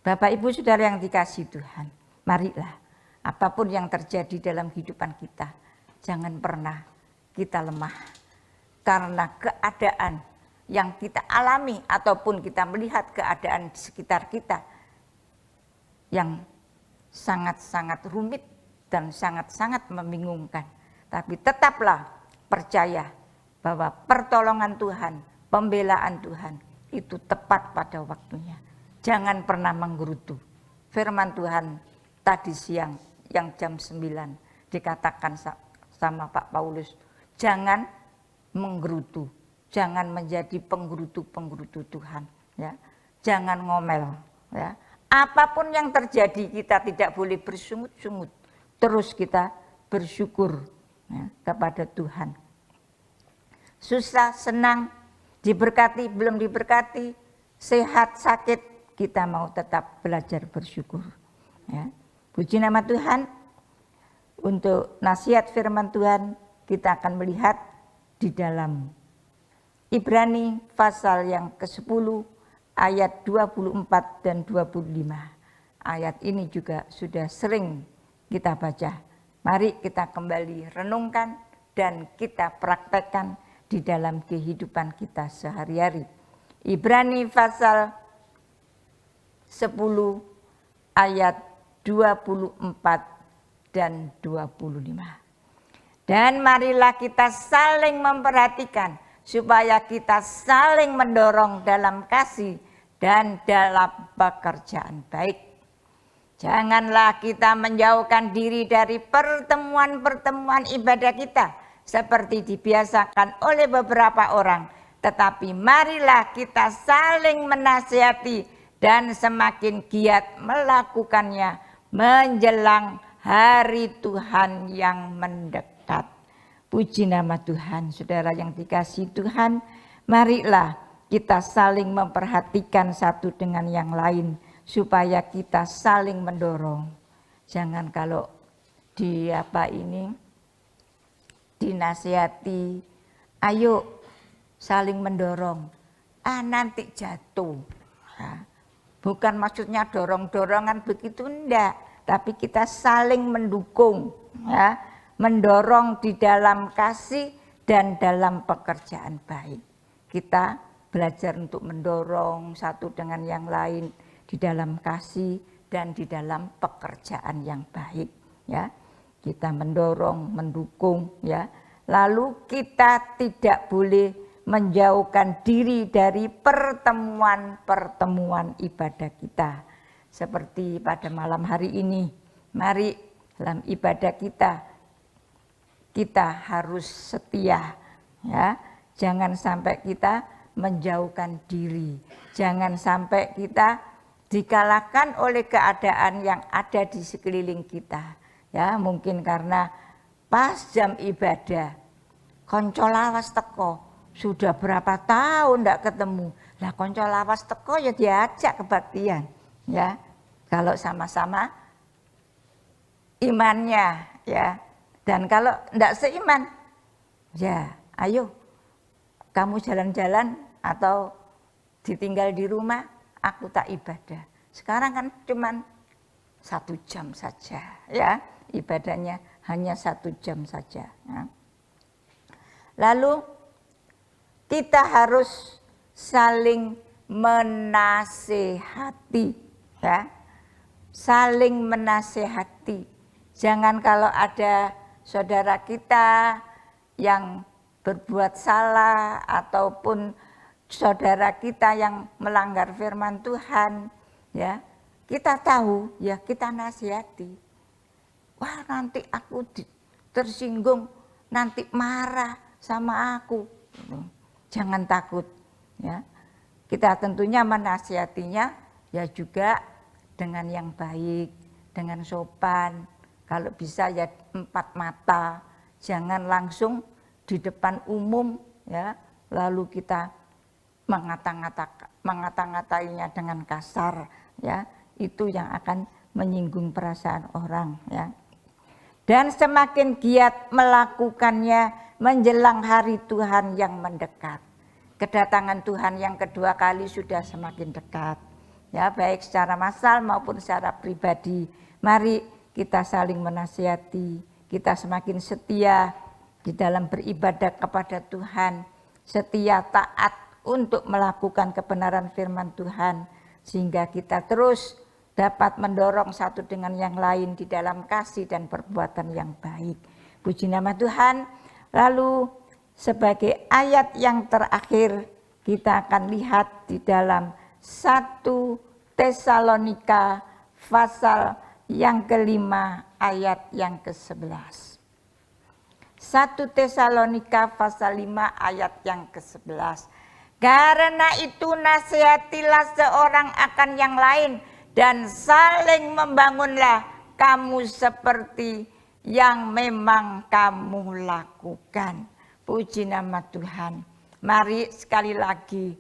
Bapak Ibu Saudara yang dikasihi Tuhan, marilah apapun yang terjadi dalam kehidupan kita, jangan pernah kita lemah. Karena keadaan yang kita alami ataupun kita melihat keadaan di sekitar kita yang sangat-sangat rumit dan sangat-sangat membingungkan. Tapi tetaplah percaya bahwa pertolongan Tuhan, pembelaan Tuhan itu tepat pada waktunya. Jangan pernah menggerutu. Firman Tuhan tadi siang yang jam 9 dikatakan sama Pak Paulus, jangan menggerutu. Jangan menjadi penggerutu-penggerutu Tuhan. Ya. Jangan ngomel. Ya. Apapun yang terjadi kita tidak boleh bersungut-sungut. Terus kita bersyukur ya, kepada Tuhan. Susah, senang, diberkati, belum diberkati, sehat, sakit, kita mau tetap belajar bersyukur. Ya. Puji nama Tuhan. Untuk nasihat firman Tuhan kita akan melihat di dalam Ibrani pasal yang ke-10 ayat 24 dan 25. Ayat ini juga sudah sering kita baca. Mari kita kembali renungkan dan kita praktekkan di dalam kehidupan kita sehari-hari. Ibrani pasal 10 ayat 24 dan 25. Dan marilah kita saling memperhatikan supaya kita saling mendorong dalam kasih dan dalam pekerjaan baik. Janganlah kita menjauhkan diri dari pertemuan-pertemuan ibadah kita seperti dibiasakan oleh beberapa orang. Tetapi marilah kita saling menasihati dan semakin giat melakukannya menjelang hari Tuhan yang mendekat. Puji nama Tuhan, saudara yang dikasihi Tuhan, marilah kita saling memperhatikan satu dengan yang lain supaya kita saling mendorong. Jangan kalau dinasihati, ayo saling mendorong. Nanti jatuh. Bukan maksudnya dorong-dorongan begitu, enggak, tapi kita saling mendukung, ya. Mendorong di dalam kasih dan dalam pekerjaan baik. Kita belajar untuk mendorong satu dengan yang lain di dalam kasih dan di dalam pekerjaan yang baik. Ya, kita mendorong, mendukung. Ya, lalu kita tidak boleh menjauhkan diri dari pertemuan-pertemuan ibadah kita. Seperti pada malam hari ini, mari dalam ibadah kita harus setia, ya. Jangan sampai kita menjauhkan diri. Jangan sampai kita dikalahkan oleh keadaan yang ada di sekeliling kita. Ya, mungkin karena pas jam ibadah, konco lawas teko, sudah berapa tahun tidak ketemu. Lah konco lawas teko ya diajak kebaktian, ya. Kalau sama-sama imannya, ya. Dan kalau tidak seiman, ya ayo kamu jalan-jalan atau ditinggal di rumah, aku tak ibadah. Sekarang kan cuman 1 jam saja, ya, ibadahnya hanya 1 jam saja. Ya. Lalu kita harus saling menasehati, ya, saling menasehati. Jangan kalau ada saudara kita yang berbuat salah ataupun saudara kita yang melanggar firman Tuhan, ya, kita tahu, ya kita nasihati. Wah, nanti aku tersinggung, nanti marah sama aku. Jangan takut, ya. Kita tentunya menasihatinya ya juga dengan yang baik, dengan sopan. Kalau bisa ya 4 mata, jangan langsung di depan umum, ya, lalu kita mengata-ngatainya dengan kasar, ya, itu yang akan menyinggung perasaan orang, ya. Dan semakin giat melakukannya menjelang hari Tuhan yang mendekat. Kedatangan Tuhan yang kedua kali sudah semakin dekat, ya, baik secara massal maupun secara pribadi. Mari kita saling menasihati, kita semakin setia di dalam beribadah kepada Tuhan, setia taat untuk melakukan kebenaran firman Tuhan, sehingga kita terus dapat mendorong satu dengan yang lain di dalam kasih dan perbuatan yang baik. Puji nama Tuhan. Lalu sebagai ayat yang terakhir kita akan lihat di dalam 1 Tesalonika pasal yang kelima ayat yang ke-11. 1 Tesalonika pasal 5 ayat yang ke-11. Karena itu nasihatilah seorang akan yang lain dan saling membangunlah kamu seperti yang memang kamu lakukan. Puji nama Tuhan. Mari sekali lagi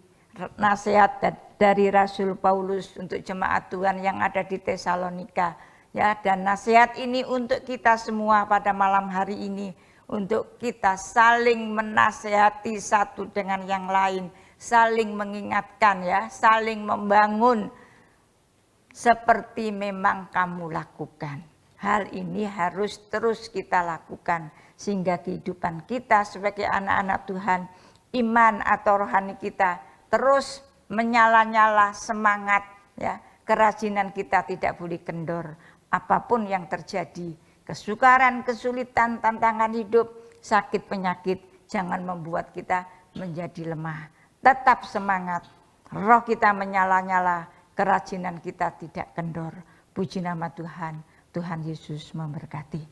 nasihat dari Rasul Paulus untuk jemaat Tuhan yang ada di Tesalonika. Ya, dan nasihat ini untuk kita semua pada malam hari ini. Untuk kita saling menasehati satu dengan yang lain, saling mengingatkan, ya, saling membangun seperti memang kamu lakukan. Hal ini harus terus kita lakukan sehingga kehidupan kita sebagai anak-anak Tuhan, iman atau rohani kita terus menyala-nyala semangat, ya. Kerajinan kita tidak boleh kendor. Apapun yang terjadi, kesukaran, kesulitan, tantangan hidup, sakit, penyakit, jangan membuat kita menjadi lemah. Tetap semangat, roh kita menyala-nyala, kerajinan kita tidak kendor. Puji nama Tuhan, Tuhan Yesus memberkati.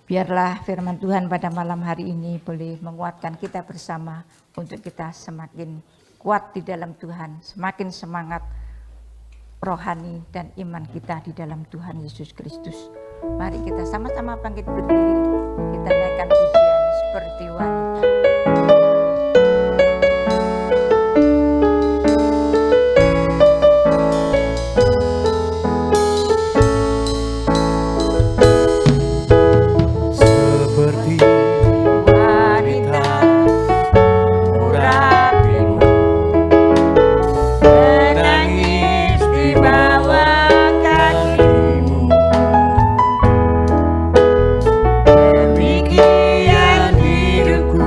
Biarlah firman Tuhan pada malam hari ini boleh menguatkan kita bersama untuk kita semakin kuat di dalam Tuhan, semakin semangat rohani dan iman kita di dalam Tuhan Yesus Kristus. Mari kita sama-sama bangkit berdiri, kita naikkan pujian seperti wanita. Demikian hidupku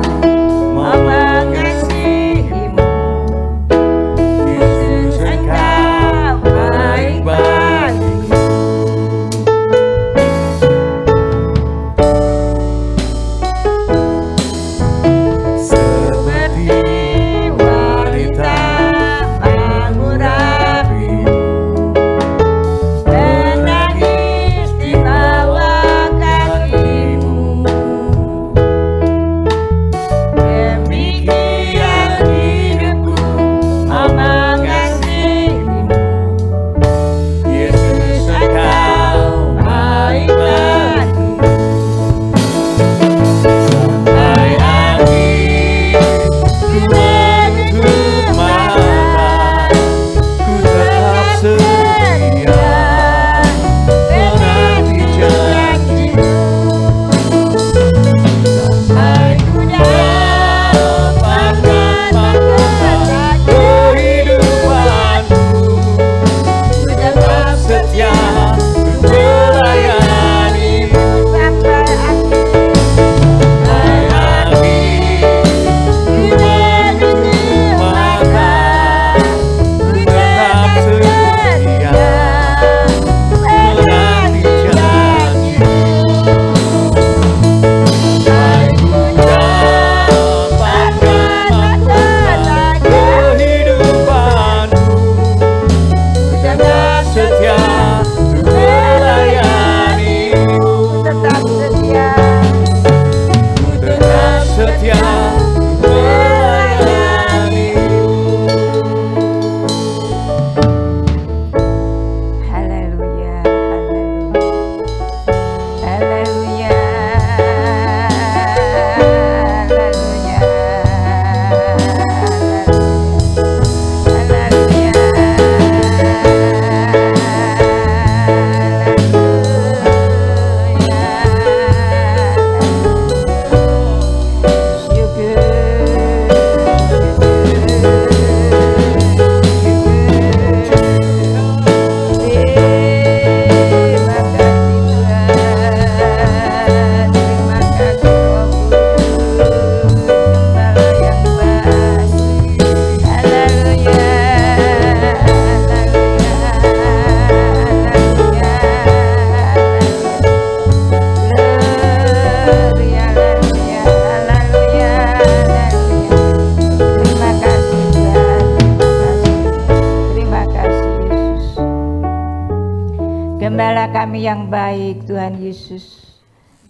kami yang baik, Tuhan Yesus.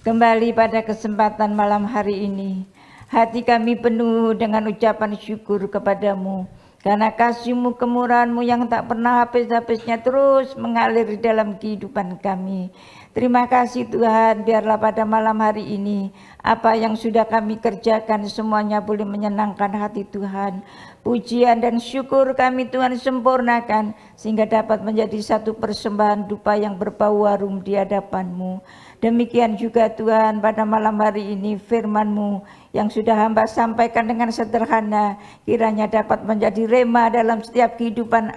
Kembali pada kesempatan malam hari ini, hati kami penuh dengan ucapan syukur kepadamu, karena kasih-Mu, kemurahan-Mu yang tak pernah habis-habisnya terus mengalir di dalam kehidupan kami. Terima kasih Tuhan, biarlah pada malam hari ini apa yang sudah kami kerjakan semuanya boleh menyenangkan hati Tuhan. Pujian dan syukur kami Tuhan sempurnakan sehingga dapat menjadi satu persembahan dupa yang berbau harum di hadapan-Mu. Demikian juga Tuhan pada malam hari ini firman-Mu yang sudah hamba sampaikan dengan sederhana kiranya dapat menjadi rema dalam setiap kehidupan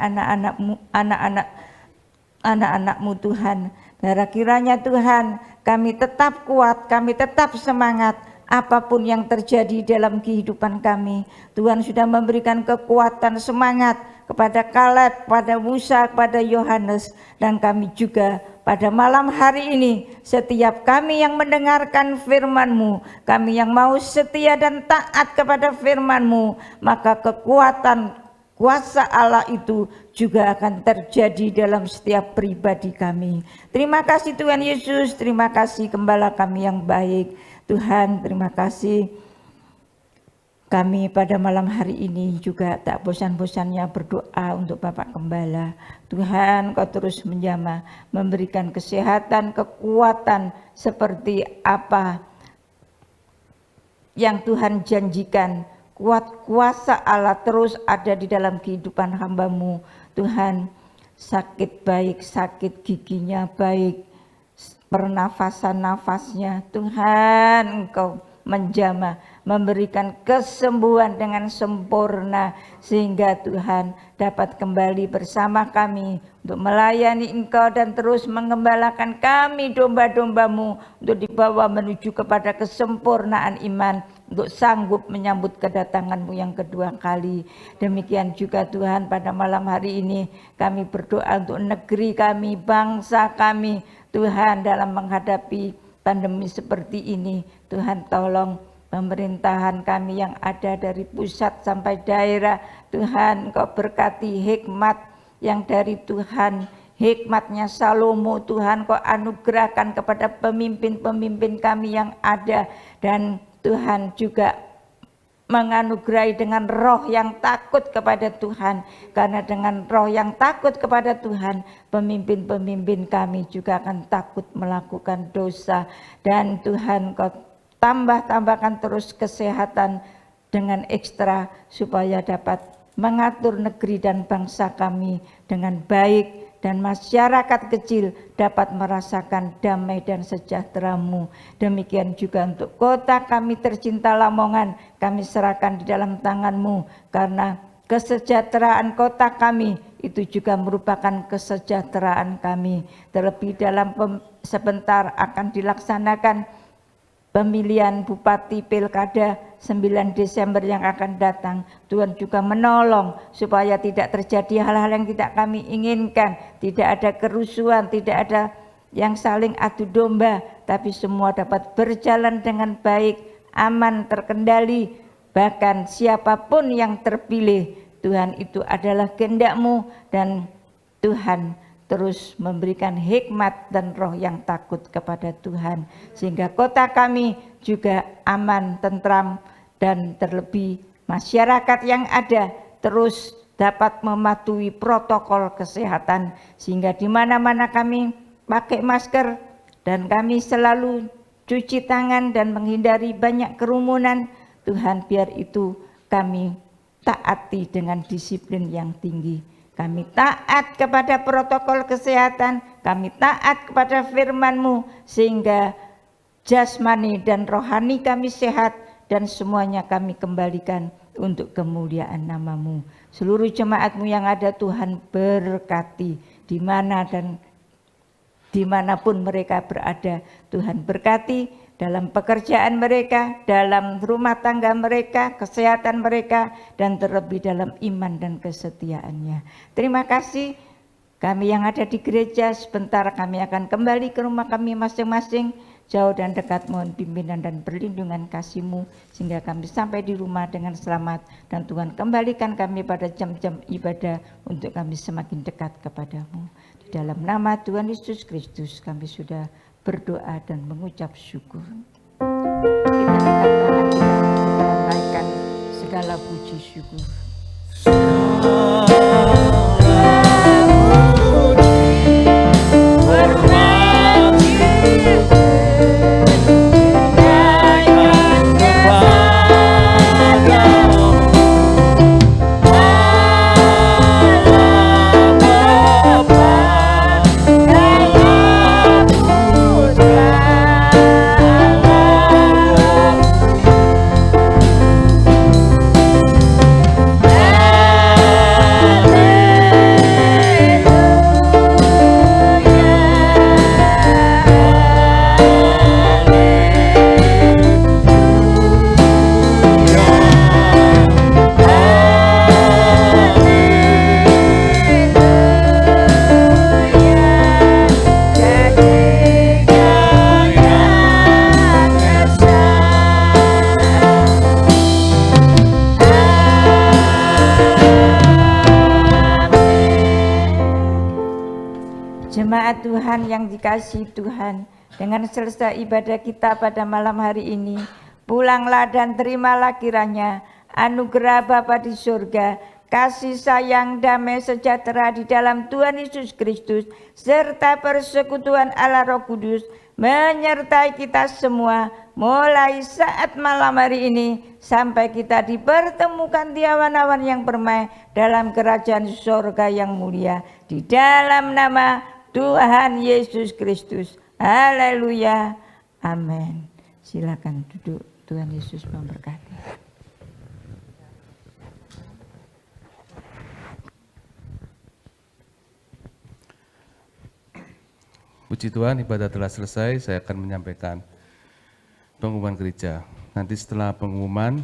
anak-anak-Mu Tuhan. Darah kiranya Tuhan kami tetap kuat, kami tetap semangat apapun yang terjadi dalam kehidupan kami. Tuhan sudah memberikan kekuatan semangat kepada Kaleb, pada Musa, kepada Yohanes, dan kami juga pada malam hari ini setiap kami yang mendengarkan firman-Mu, kami yang mau setia dan taat kepada firman-Mu, maka kekuatan kuasa Allah itu juga akan terjadi dalam setiap pribadi kami. Terima kasih Tuhan Yesus, terima kasih Gembala kami yang baik. Tuhan, terima kasih kami pada malam hari ini juga tak bosan-bosannya berdoa untuk Bapak Gembala. Tuhan, Kau terus menjamah, memberikan kesehatan, kekuatan seperti apa yang Tuhan janjikan. Kuat kuasa Allah terus ada di dalam kehidupan hamba-Mu. Tuhan, sakit baik, sakit giginya baik, pernafasan nafasnya, Tuhan Engkau menjamah, memberikan kesembuhan dengan sempurna sehingga Tuhan dapat kembali bersama kami untuk melayani Engkau dan terus mengembalakan kami domba-domba-Mu untuk dibawa menuju kepada kesempurnaan iman, untuk sanggup menyambut kedatangan-Mu yang kedua kali. Demikian juga Tuhan pada malam hari ini kami berdoa untuk negeri kami, bangsa kami, Tuhan dalam menghadapi pandemi seperti ini. Tuhan tolong pemerintahan kami yang ada dari pusat sampai daerah. Tuhan Kau berkati hikmat yang dari Tuhan, hikmatnya Salomo Tuhan Kau anugerahkan kepada pemimpin-pemimpin kami yang ada. Dan Tuhan juga menganugerahi dengan roh yang takut kepada Tuhan, karena dengan roh yang takut kepada Tuhan pemimpin-pemimpin kami juga akan takut melakukan dosa. Dan Tuhan Kau tambahkan terus kesehatan dengan ekstra supaya dapat mengatur negeri dan bangsa kami dengan baik, dan masyarakat kecil dapat merasakan damai dan sejahtera-Mu. Demikian juga untuk kota kami tercinta Lamongan, kami serahkan di dalam tangan-Mu, karena kesejahteraan kota kami itu juga merupakan kesejahteraan kami. Terlebih dalam sebentar akan dilaksanakan pemilihan Bupati Pilkada 9 Desember yang akan datang. Tuhan juga menolong supaya tidak terjadi hal-hal yang tidak kami inginkan, tidak ada kerusuhan, tidak ada yang saling adu domba, tapi semua dapat berjalan dengan baik, aman, terkendali. Bahkan siapapun yang terpilih, Tuhan itu adalah kehendak-Mu, dan Tuhan terus memberikan hikmat dan roh yang takut kepada Tuhan, sehingga kota kami juga aman, tentram, dan terlebih masyarakat yang ada terus dapat mematuhi protokol kesehatan, sehingga di mana-mana kami pakai masker dan kami selalu cuci tangan dan menghindari banyak kerumunan. Tuhan, biar itu kami taati dengan disiplin yang tinggi. Kami taat kepada protokol kesehatan, kami taat kepada firman-Mu, sehingga jasmani dan rohani kami sehat, dan semuanya kami kembalikan untuk kemuliaan nama-Mu. Seluruh jemaat-Mu yang ada Tuhan berkati, di mana dan dimanapun mereka berada. Tuhan berkati dalam pekerjaan mereka, dalam rumah tangga mereka, kesehatan mereka, dan terlebih dalam iman dan kesetiaannya. Terima kasih. Kami yang ada di gereja, sebentar kami akan kembali ke rumah kami masing-masing. Jauh dan dekat mohon pimpinan dan perlindungan kasih-Mu, sehingga kami sampai di rumah dengan selamat. Dan Tuhan kembalikan kami pada jam-jam ibadah untuk kami semakin dekat kepada-Mu. Di dalam nama Tuhan Yesus Kristus kami sudah berdoa dan mengucap syukur. Kita angkat tangan kita naikkan segala puji syukur. Jemaat Tuhan yang dikasihi Tuhan, dengan selesai ibadah kita pada malam hari ini, pulanglah dan terimalah kiranya anugerah Bapa di surga, kasih sayang, damai sejahtera di dalam Tuhan Yesus Kristus, serta persekutuan Allah Roh Kudus menyertai kita semua mulai saat malam hari ini sampai kita dipertemukan di awan-awan yang permai dalam kerajaan surga yang mulia, di dalam nama Tuhan Yesus Kristus. Haleluya. Amin. Silakan duduk. Tuhan Yesus memberkati. Puji Tuhan, ibadah telah selesai. Saya akan menyampaikan pengumuman gereja. Nanti setelah pengumuman,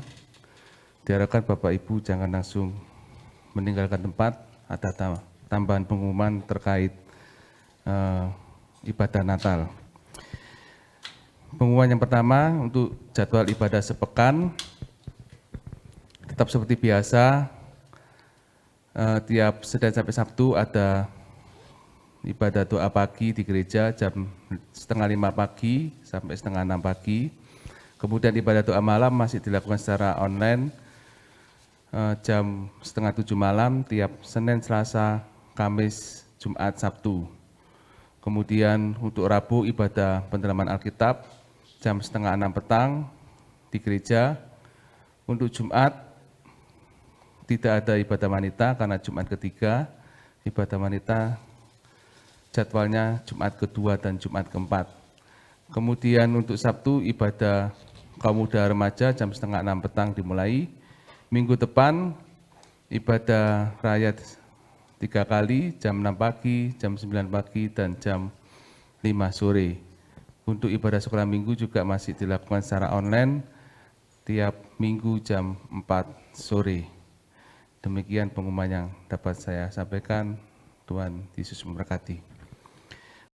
diharapkan Bapak Ibu jangan langsung meninggalkan tempat. Ada tambahan pengumuman terkait ibadah Natal. Pengumuman yang pertama untuk jadwal ibadah sepekan, tetap seperti biasa, tiap Senin sampai Sabtu ada ibadah doa pagi di gereja jam 4:30 pagi sampai 5:30 pagi. Kemudian ibadah doa malam masih dilakukan secara online jam 6:30 malam tiap Senin, Selasa, Kamis, Jumat, Sabtu. Kemudian untuk Rabu ibadah pendalaman Alkitab jam 5:30 petang di gereja. Untuk Jumat tidak ada ibadah wanita karena Jumat ketiga. Ibadah wanita jadwalnya Jumat kedua dan Jumat keempat. Kemudian untuk Sabtu ibadah kaum muda remaja jam 5:30 petang dimulai. Minggu depan ibadah raya 3 kali, jam 6 pagi, jam 9 pagi, dan jam 5 sore. Untuk ibadah sekolah minggu juga masih dilakukan secara online, tiap minggu jam 4 sore. Demikian pengumuman yang dapat saya sampaikan. Tuhan Yesus memberkati.